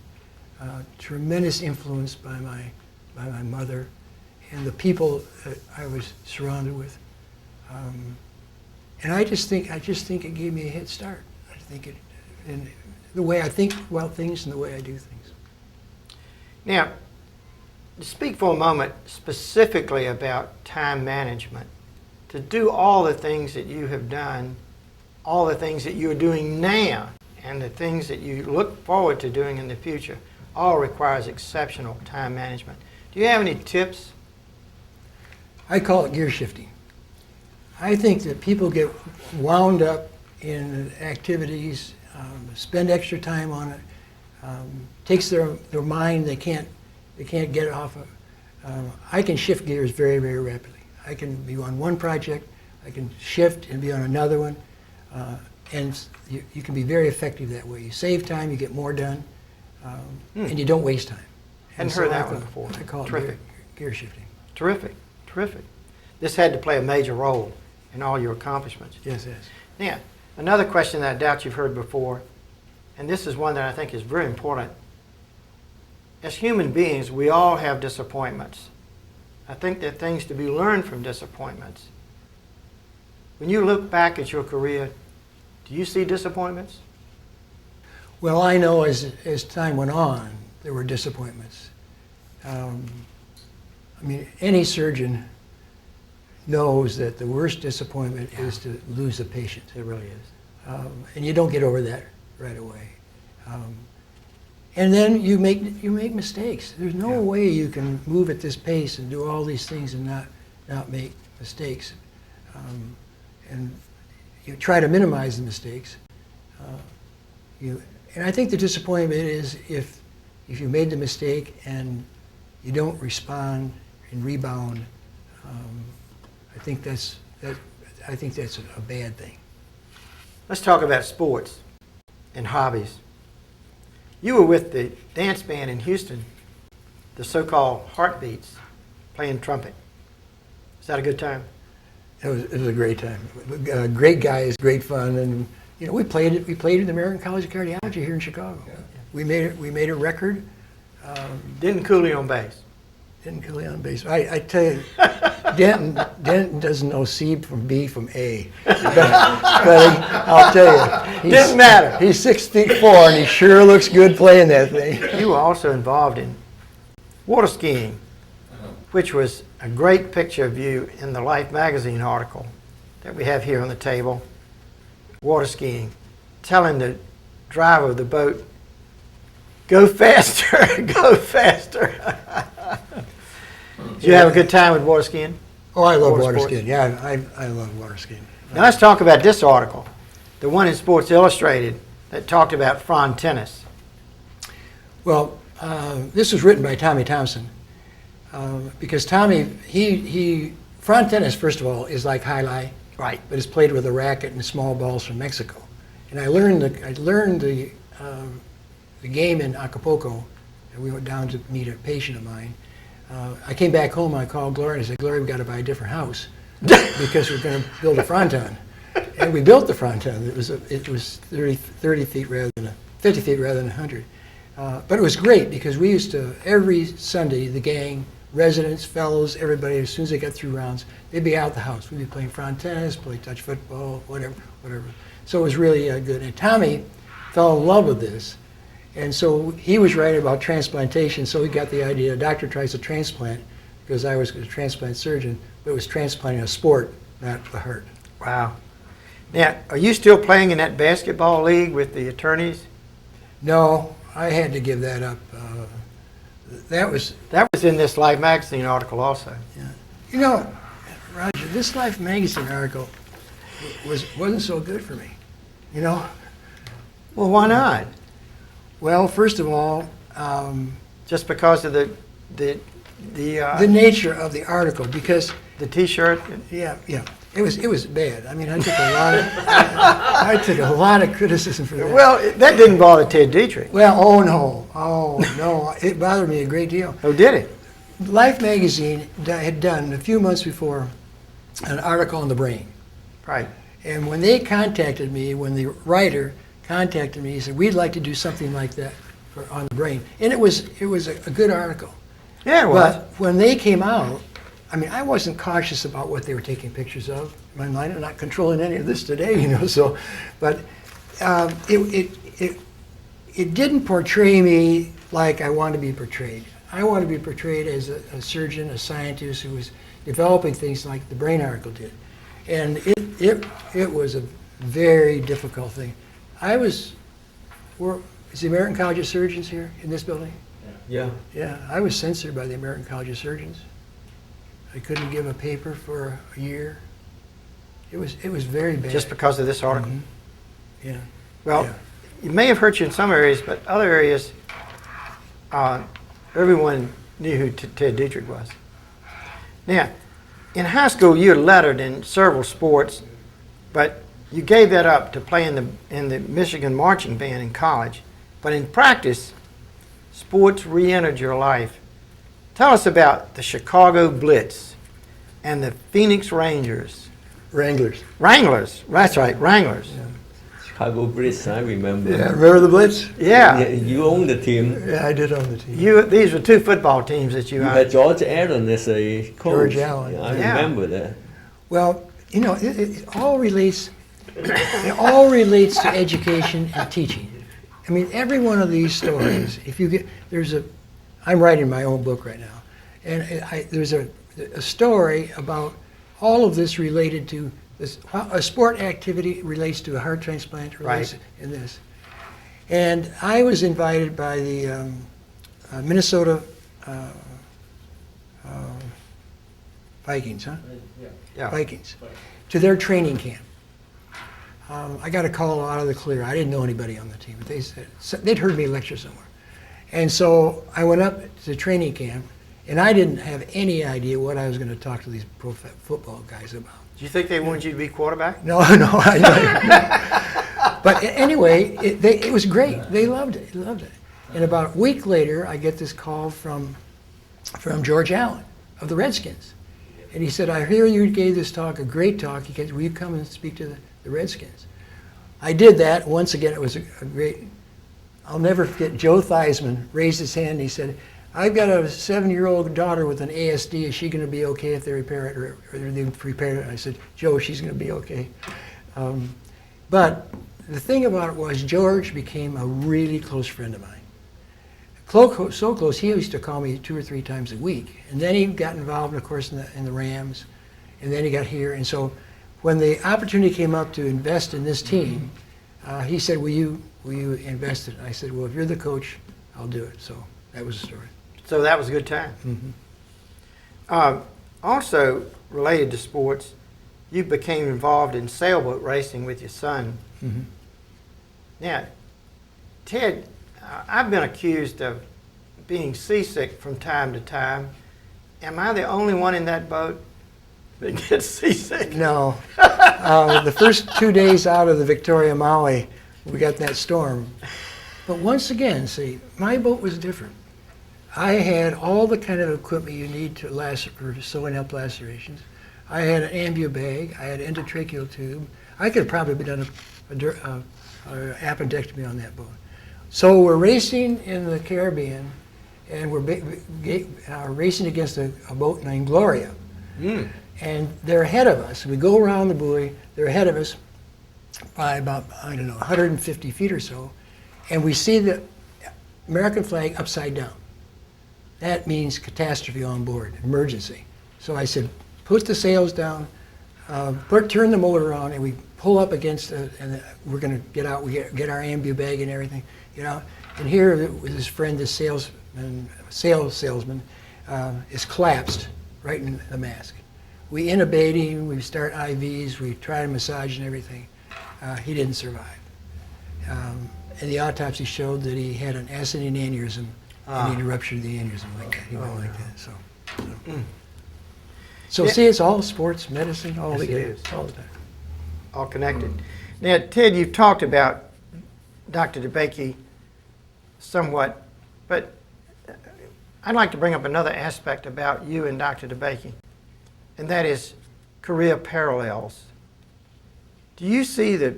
Speaker 2: tremendous influence by my mother and the people that I was surrounded with, and I just think it gave me a head start. I think it, in the way I think about things and the way I do things.
Speaker 1: Now, to speak for a moment specifically about time management, to do all the things that you have done, all the things that you're doing now, and the things that you look forward to doing in the future, all requires exceptional time management. Do you have any tips?
Speaker 2: I call it gear shifting. I think that people get wound up in activities, spend extra time on it, takes their mind, they can't get it off of. I can shift gears very, very rapidly. I can be on one project, I can shift and be on another one, and you can be very effective that way. You save time, you get more done, and you don't waste time.
Speaker 1: Hadn't heard that one before.
Speaker 2: I call it
Speaker 1: Terrific.
Speaker 2: gear shifting.
Speaker 1: Terrific, terrific. This had to play a major role in all your accomplishments.
Speaker 2: Yes, yes.
Speaker 1: Now, another question that I doubt you've heard before, and this is one that I think is very important. As human beings, we all have disappointments. I think there are things to be learned from disappointments. When you look back at your career, do you see disappointments?
Speaker 2: Well, I know as time went on, there were disappointments. I mean, any surgeon knows that the worst disappointment is to lose a patient.
Speaker 1: It really is.
Speaker 2: And you don't get over that right away. And then you make mistakes. There's no way you can move at this pace and do all these things and not make mistakes. And you try to minimize the mistakes. And I think the disappointment is if you made the mistake and you don't respond and rebound. I think that's a bad thing.
Speaker 1: Let's talk about sports and hobbies. You were with the dance band in Houston, the so-called Heartbeats, playing trumpet. Is that a good time?
Speaker 2: It was a great time. Great guys, great fun, and you know we played at the American College of Cardiology here in Chicago. Yeah. We made a record.
Speaker 1: Didn't Cooley on bass.
Speaker 2: Didn't Cooley on bass. I tell you, Denton doesn't know C from B from A. But I'll tell you,
Speaker 1: didn't matter.
Speaker 2: He's 6'4" and he sure looks good playing that thing.
Speaker 1: You were also involved in water skiing, which was a great picture of you in the Life magazine article that we have here on the table. Water skiing, telling the driver of the boat, "Go faster, go faster." Did you have a good time with water skiing?
Speaker 2: Oh, I love water
Speaker 1: sports?
Speaker 2: skiing. Yeah, I love water skiing.
Speaker 1: Now let's talk about this article, the one in Sports Illustrated that talked about frond tennis.
Speaker 2: Well, this was written by Tommy Thompson because Tommy, frond tennis, first of all, is like jai-alai,
Speaker 1: Right.
Speaker 2: but it's played with a racket and small balls from Mexico. And I learned the game in Acapulco, and we went down to meet a patient of mine. I came back home, I called Gloria and I said, "Gloria, we've got to buy a different house because we're going to build a fronton." And we built the fronton. It was 30 feet rather than 50 feet rather than 100. But it was great because we used to, every Sunday, the gang, residents, fellows, everybody, as soon as they got through rounds, they'd be out the house. We'd be playing front tennis, play touch football, whatever. So it was really good. And Tommy fell in love with this. And so he was writing about transplantation, so he got the idea, a doctor tries to transplant, because I was a transplant surgeon, but it was transplanting a sport, not the heart.
Speaker 1: Wow. Now, are you still playing in that basketball league with the attorneys?
Speaker 2: No, I had to give that up. That was
Speaker 1: in this Life magazine article also.
Speaker 2: Yeah. You know, Roger, this Life magazine article wasn't so good for me. You know?
Speaker 1: Well, why not?
Speaker 2: Well, first of all,
Speaker 1: Just because of the
Speaker 2: nature of the article, because
Speaker 1: T-shirt.
Speaker 2: yeah, it was bad. I mean, I took a lot of criticism for that.
Speaker 1: Well, that didn't bother Ted Diethrich.
Speaker 2: Well, oh no, it bothered me a great deal.
Speaker 1: Oh, did it?
Speaker 2: Life magazine had done a few months before an article on the brain.
Speaker 1: Right.
Speaker 2: And when they contacted me, when the writer contacted me, he said, "We'd like to do something like that on the brain." And it was a good article.
Speaker 1: Yeah, it was.
Speaker 2: But when they came out, I mean, I wasn't cautious about what they were taking pictures of. In my mind, I'm not controlling any of this today, you know. So, but it didn't portray me like I wanted to be portrayed. I want to be portrayed as a surgeon, a scientist who was developing things like the brain article did. And it was a very difficult thing. Is the American College of Surgeons here in this building?
Speaker 3: Yeah.
Speaker 2: Yeah, I was censored by the American College of Surgeons. I couldn't give a paper for a year. It was very bad.
Speaker 1: Just because of this article.
Speaker 2: Mm-hmm. Yeah.
Speaker 1: Well,
Speaker 2: yeah.
Speaker 1: it may have hurt you in some areas, but other areas, everyone knew who Ted Diethrich was. Now, in high school, you lettered in several sports, but you gave that up to play in the Michigan marching band in college. But in practice, sports re-entered your life. Tell us about the Chicago Blitz and the Phoenix Rangers.
Speaker 2: Wranglers.
Speaker 1: Wranglers, that's right, Wranglers.
Speaker 3: Chicago Blitz, I remember.
Speaker 2: Yeah, remember the Blitz?
Speaker 1: Yeah,
Speaker 3: You own the team.
Speaker 2: Yeah, I did own the team.
Speaker 1: these were two football teams that you
Speaker 3: You
Speaker 1: owned.
Speaker 3: had George Allen as a coach.
Speaker 2: George Allen.
Speaker 3: Yeah, I
Speaker 1: Yeah.
Speaker 3: remember that.
Speaker 2: Well, you know, it all relates. It all relates to education and teaching. I mean, every one of these stories. If you get, I'm writing my own book right now, and there's a story about all of this related to this. How a sport activity relates to a heart transplant, relates
Speaker 1: Right.
Speaker 2: in this. And I was invited by the Minnesota Vikings, huh?
Speaker 1: Yeah.
Speaker 2: Vikings, to their training camp. I got a call out of the clear. I didn't know anybody on the team. But they said they'd heard me lecture somewhere, and so I went up to the training camp, and I didn't have any idea what I was going to talk to these pro football guys about.
Speaker 1: Do you think they wanted you to be quarterback?
Speaker 2: No, I know. But anyway, it was great. They loved it. They loved it. And about a week later, I get this call from George Allen of the Redskins. And he said, I hear you gave this talk, a great talk. He said, will you come and speak to the Redskins? I did that. Once again, it was a great, I'll never forget, Joe Theismann raised his hand and he said, I've got a 7-year-old daughter with an ASD. Is she going to be okay if they repair it or they repair it? And I said, Joe, she's going to be okay. But the thing about it was George became a really close friend of mine. So close, he used to call me 2 or 3 times a week. And then he got involved, of course, in the Rams. And then he got here. And so when the opportunity came up to invest in this team, he said, will you invest it? And I said, well, if you're the coach, I'll do it. So that was the story.
Speaker 1: So that was a good time.
Speaker 2: Mm-hmm.
Speaker 1: Also, related to sports, you became involved in sailboat racing with your son.
Speaker 2: Mm-hmm.
Speaker 1: Now, Ted, I've been accused of being seasick from time to time. Am I the only one in that boat that gets seasick?
Speaker 2: No. The first 2 days out of the Victoria Maui, we got that storm. But once again, see, my boat was different. I had all the kind of equipment you need to for sewing up lacerations. I had an ambu bag. I had an endotracheal tube. I could have probably done an appendectomy on that boat. So we're racing in the Caribbean, and we're racing against a boat named Gloria.
Speaker 1: Mm.
Speaker 2: And they're ahead of us. We go around the buoy. They're ahead of us by about, 150 feet or so. And we see the American flag upside down. That means catastrophe on board, emergency. So I said, put the sails down, turn the motor on, and we pull up against and we're going to get out. We get our ambu bag and everything, get out. And here was his friend, this salesman, is collapsed right in the mask. We intubate him, we start IVs, we try to massage and everything. He didn't survive. And the autopsy showed that he had an ascending aneurysm, and he ruptured the aneurysm like that. He went like that. So
Speaker 1: Yeah.
Speaker 2: see, it's all sports, medicine, all
Speaker 1: Yes, it
Speaker 2: together,
Speaker 1: is.
Speaker 2: all the time.
Speaker 1: All connected. Now, Ted, you've talked about Dr. DeBakey somewhat, but I'd like to bring up another aspect about you and Dr. DeBakey, and that is career parallels. Do you see the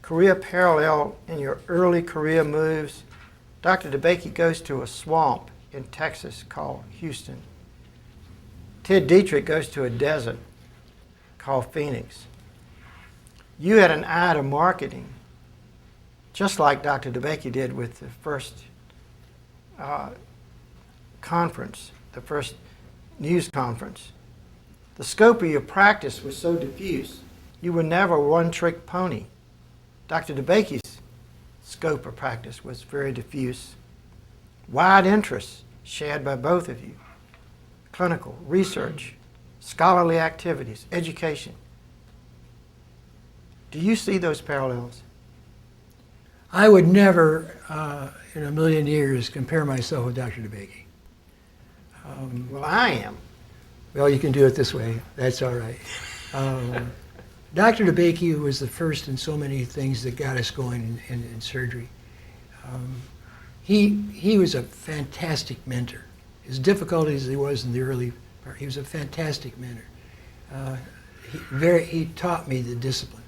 Speaker 1: career parallel in your early career moves? Dr. DeBakey goes to a swamp in Texas called Houston. Ted Diethrich goes to a desert called Phoenix. You had an eye to marketing, just like Dr. DeBakey did with the first conference, the first news conference. The scope of your practice was so diffuse. You were never a one-trick pony. Dr. DeBakey's scope of practice was very diffuse. Wide interests shared by both of you. Clinical, research, scholarly activities, education. Do you see those parallels?
Speaker 2: I would never, in a million years, compare myself with Dr. DeBakey.
Speaker 1: Well, I am.
Speaker 2: Well, you can do it this way. That's all right. Dr. DeBakey was the first in so many things that got us going in surgery. He was a fantastic mentor. as difficult as he was in the early part. He was a fantastic mentor. He taught me the discipline.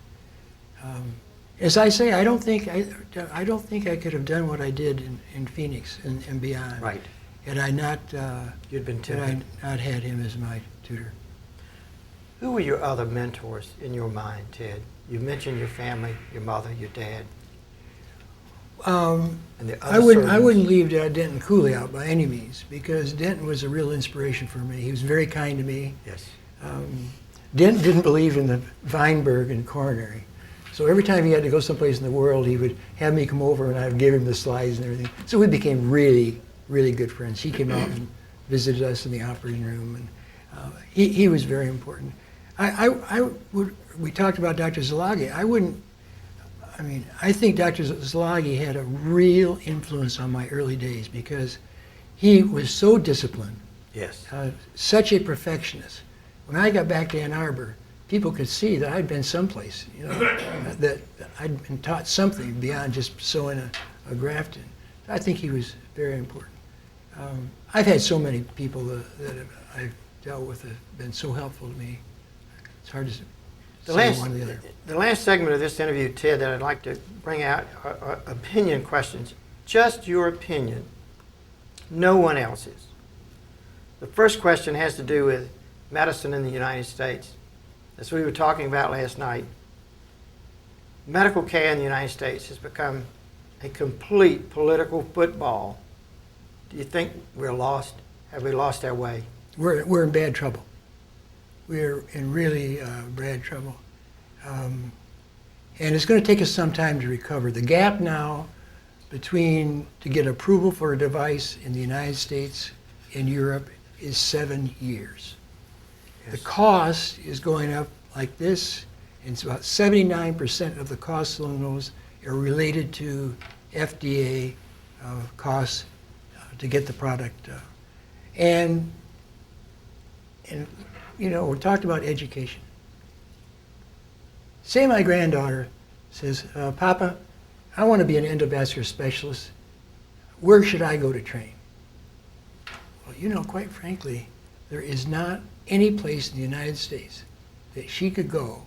Speaker 2: As I say, I don't think I could have done what I did in Phoenix and beyond.
Speaker 1: Right.
Speaker 2: Had I not
Speaker 1: You'd been
Speaker 2: had I
Speaker 1: tempted.
Speaker 2: not had him as my tutor.
Speaker 1: Who were your other mentors in your mind, Ted? You mentioned your family, your mother, your dad, and the other
Speaker 2: I
Speaker 1: surgeons.
Speaker 2: wouldn't leave Denton Cooley out by any means, because Denton was a real inspiration for me. He was very kind to me.
Speaker 1: Yes.
Speaker 2: Denton didn't believe in the Weinberg and coronary. So every time he had to go someplace in the world, he would have me come over and I would give him the slides and everything. So we became really, really good friends. He came out and visited us in the operating room, and he was very important. We talked about Dr. Zalagi. I think Dr. Zalagi had a real influence on my early days because he was so disciplined,
Speaker 1: Yes.
Speaker 2: such a perfectionist. When I got back to Ann Arbor, people could see that I'd been someplace, that I'd been taught something beyond just sewing a graft in. I think he was very important. I've had so many people that I've dealt with that have been so helpful to me. It's hard to say one or the other.
Speaker 1: The last segment of this interview, Ted, that I'd like to bring out are opinion questions. Just your opinion. No one else's. The first question has to do with medicine in the United States. As we were talking about last night, medical care in the United States has become a complete political football. Do you think we're lost? Have we lost our way?
Speaker 2: We're in bad trouble. We're in really bad trouble. And it's going to take us some time to recover. The gap now to get approval for a device in the United States and Europe is 7 years. The cost is going up like this, and it's about 79% of the costs on those are related to FDA costs to get the product. And we talked about education. Say my granddaughter says, Papa, I want to be an endovascular specialist. Where should I go to train? Well, quite frankly, there is not any place in the United States that she could go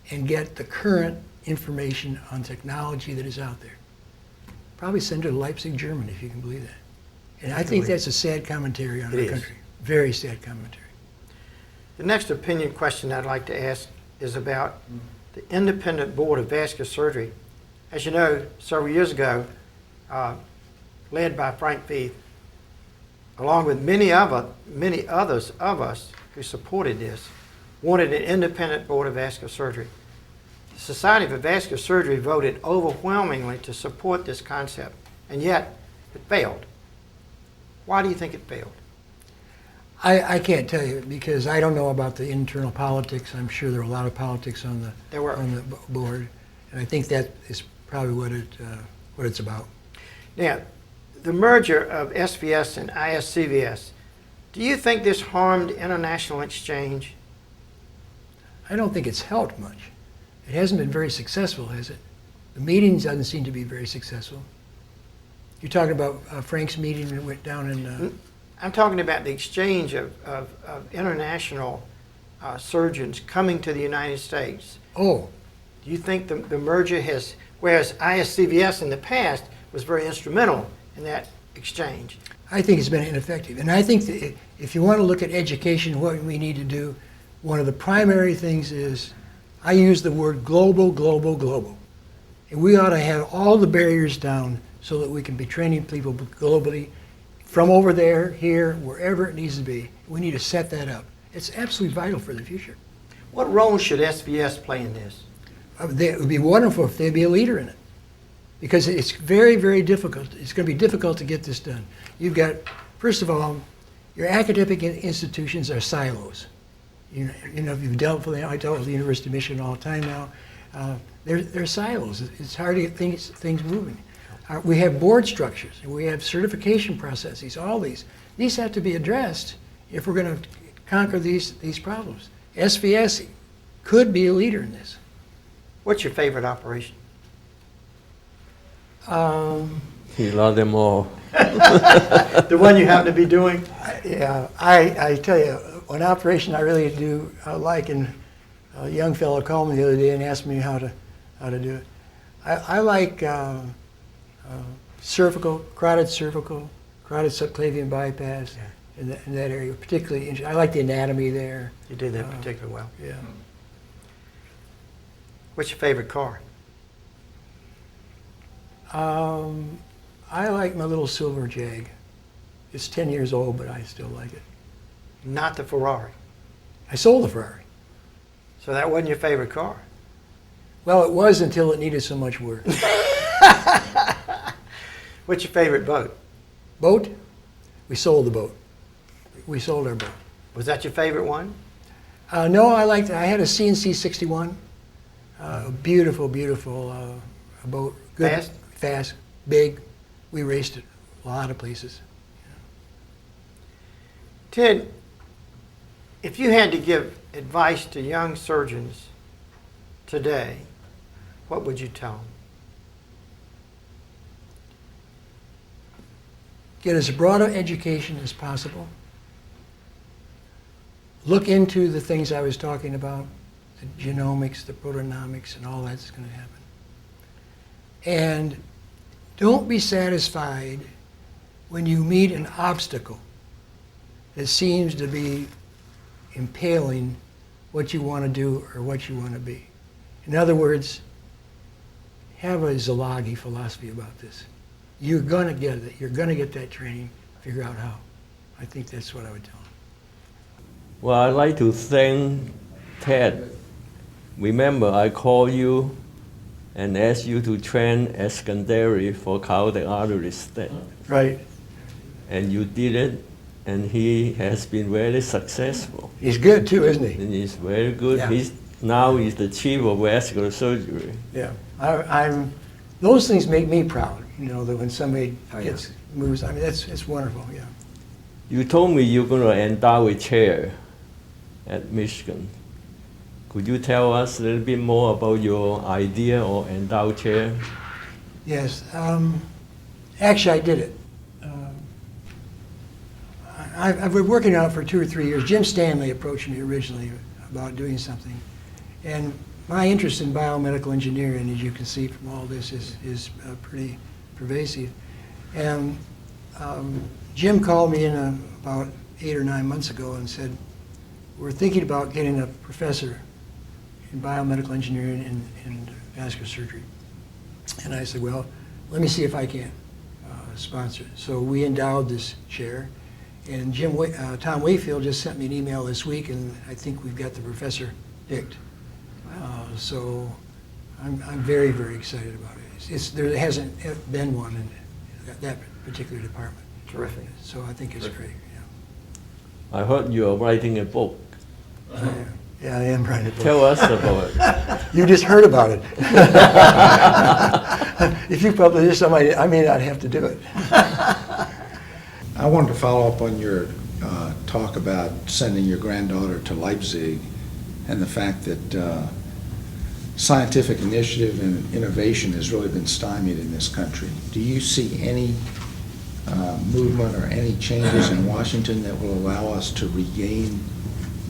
Speaker 2: and get the current information on technology that is out there. Probably send her to Leipzig, Germany, if you can believe that. And I think that's a sad commentary on our country. Very sad commentary.
Speaker 1: The next opinion question I'd like to ask is about the Independent Board of Vascular Surgery. As you know, several years ago, led by Frank Feith, along with many others of us who supported this, wanted an independent board of vascular surgery. The Society for Vascular Surgery voted overwhelmingly to support this concept, and yet it failed. Why do you think it failed?
Speaker 2: I can't tell you because I don't know about the internal politics. I'm sure there were a lot of politics on the board, and I think that is probably what it's about.
Speaker 1: Now, the merger of SVS and ISCVS, do you think this harmed international exchange?
Speaker 2: I don't think it's helped much. It hasn't been very successful, has it? The meetings doesn't seem to be very successful. You're talking about Frank's meeting that went down in...
Speaker 1: I'm talking about the exchange of international surgeons coming to the United States.
Speaker 2: Oh.
Speaker 1: Do you think the merger has, whereas ISCVS in the past was very instrumental in that exchange?
Speaker 2: I think it's been ineffective. And I think that if you want to look at education, what we need to do, one of the primary things is, I use the word global, global, global. And we ought to have all the barriers down so that we can be training people globally from over there, here, wherever it needs to be. We need to set that up. It's absolutely vital for the future.
Speaker 1: What role should SVS play in this?
Speaker 2: It would be wonderful if they'd be a leader in it. Because it's very, very difficult. It's going to be difficult to get this done. You've got, first of all, your academic institutions are silos. If you've dealt with, I dealt with the University of Michigan all the time now. They're silos. It's hard to get things moving. We have board structures, and we have certification processes, all these. These have to be addressed if we're going to conquer these problems. SVS could be a leader in this.
Speaker 1: What's your favorite operation?
Speaker 3: He loved them all.
Speaker 1: The one you happen to be doing?
Speaker 2: Yeah, I tell you, an operation I really do like, and a young fellow called me the other day and asked me how to do it. I like cervical, carotid subclavian bypass in that area, particularly. I like the anatomy there.
Speaker 1: You do that particularly well.
Speaker 2: Yeah.
Speaker 1: What's your favorite car?
Speaker 2: I like my little silver Jag. It's 10 years old, but I still like it.
Speaker 1: Not the Ferrari.
Speaker 2: I sold the Ferrari.
Speaker 1: So that wasn't your favorite car?
Speaker 2: Well, it was until it needed so much work.
Speaker 1: What's your favorite boat?
Speaker 2: Boat? We sold the boat. We sold our boat.
Speaker 1: Was that your favorite one?
Speaker 2: No, I had a CNC 61. A beautiful, beautiful boat. Good,
Speaker 1: Fast?
Speaker 2: Fast, big. We raced it a lot of places.
Speaker 1: Ted, if you had to give advice to young surgeons today, what would you tell them?
Speaker 2: Get as broad an education as possible. Look into the things I was talking about, the genomics, the proteomics, and all that's going to happen. And don't be satisfied when you meet an obstacle that seems to be impaling what you want to do or what you want to be. In other words, have a Zalagi philosophy about this. You're going to get it. You're going to get that training. Figure out how. I think that's what I would tell them.
Speaker 3: Well, I'd like to thank Ted. Remember, I called you and asked you to train at secondary for carotid artery stent.
Speaker 2: Right.
Speaker 3: And you did it, and he has been very successful.
Speaker 2: He's good too, isn't he?
Speaker 3: And he's very good.
Speaker 2: Yeah.
Speaker 3: Now he's the chief of vascular surgery.
Speaker 2: Yeah. I'm. Those things make me proud. You know, that when somebody moves. I mean, it's wonderful. Yeah.
Speaker 3: You told me you're going to endow a chair at Michigan. Could you tell us a little bit more about your idea or endow chair?
Speaker 2: Yes. Actually, I did it. I've been working on it for 2 or 3 years. Jim Stanley approached me originally about doing something. And my interest in biomedical engineering, as you can see from all this, is pretty pervasive. And Jim called me in about 8 or 9 months ago and said, we're thinking about getting a professor in biomedical engineering and vascular surgery. And I said, well, let me see if I can sponsor it. So we endowed this chair. And Tom Wayfield just sent me an email this week, and I think we've got the professor picked. So I'm very, very excited about it. There hasn't been one in that particular department.
Speaker 1: Terrific.
Speaker 2: So I think it's great. Yeah.
Speaker 3: I heard you are writing a book.
Speaker 2: Yeah, I am writing a book.
Speaker 3: Tell us about it.
Speaker 2: You just heard about it. If you publish this, I may not have to do it.
Speaker 4: I wanted to follow up on your talk about sending your granddaughter to Leipzig and the fact that scientific initiative and innovation has really been stymied in this country. Do you see any movement or any changes in Washington that will allow us to regain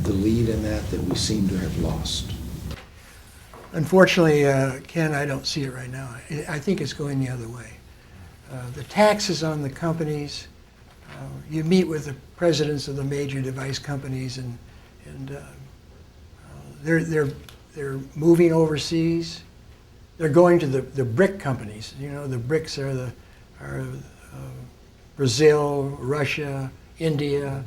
Speaker 4: the lead in that we seem to have lost?
Speaker 2: Unfortunately, Ken, I don't see it right now. I think it's going the other way. The taxes on the companies, you meet with the presidents of the major device companies, and they're moving overseas. They're going to the BRIC companies. You know, the BRICS are Brazil, Russia, India.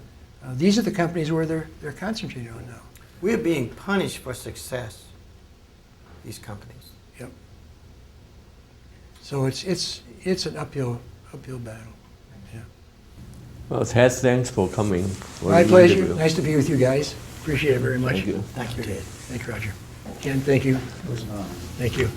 Speaker 2: These are the companies where they're concentrating on now.
Speaker 1: We're being punished for success, these companies.
Speaker 2: Yep. So it's an uphill battle. Yeah.
Speaker 3: Well, Ted, thanks for coming.
Speaker 2: My pleasure. Nice to be with you guys. Appreciate it very much.
Speaker 3: Thank you.
Speaker 1: Thank you, Ted.
Speaker 2: Thank you, Roger. Ken, thank you.
Speaker 4: It was an honor.
Speaker 2: Thank you.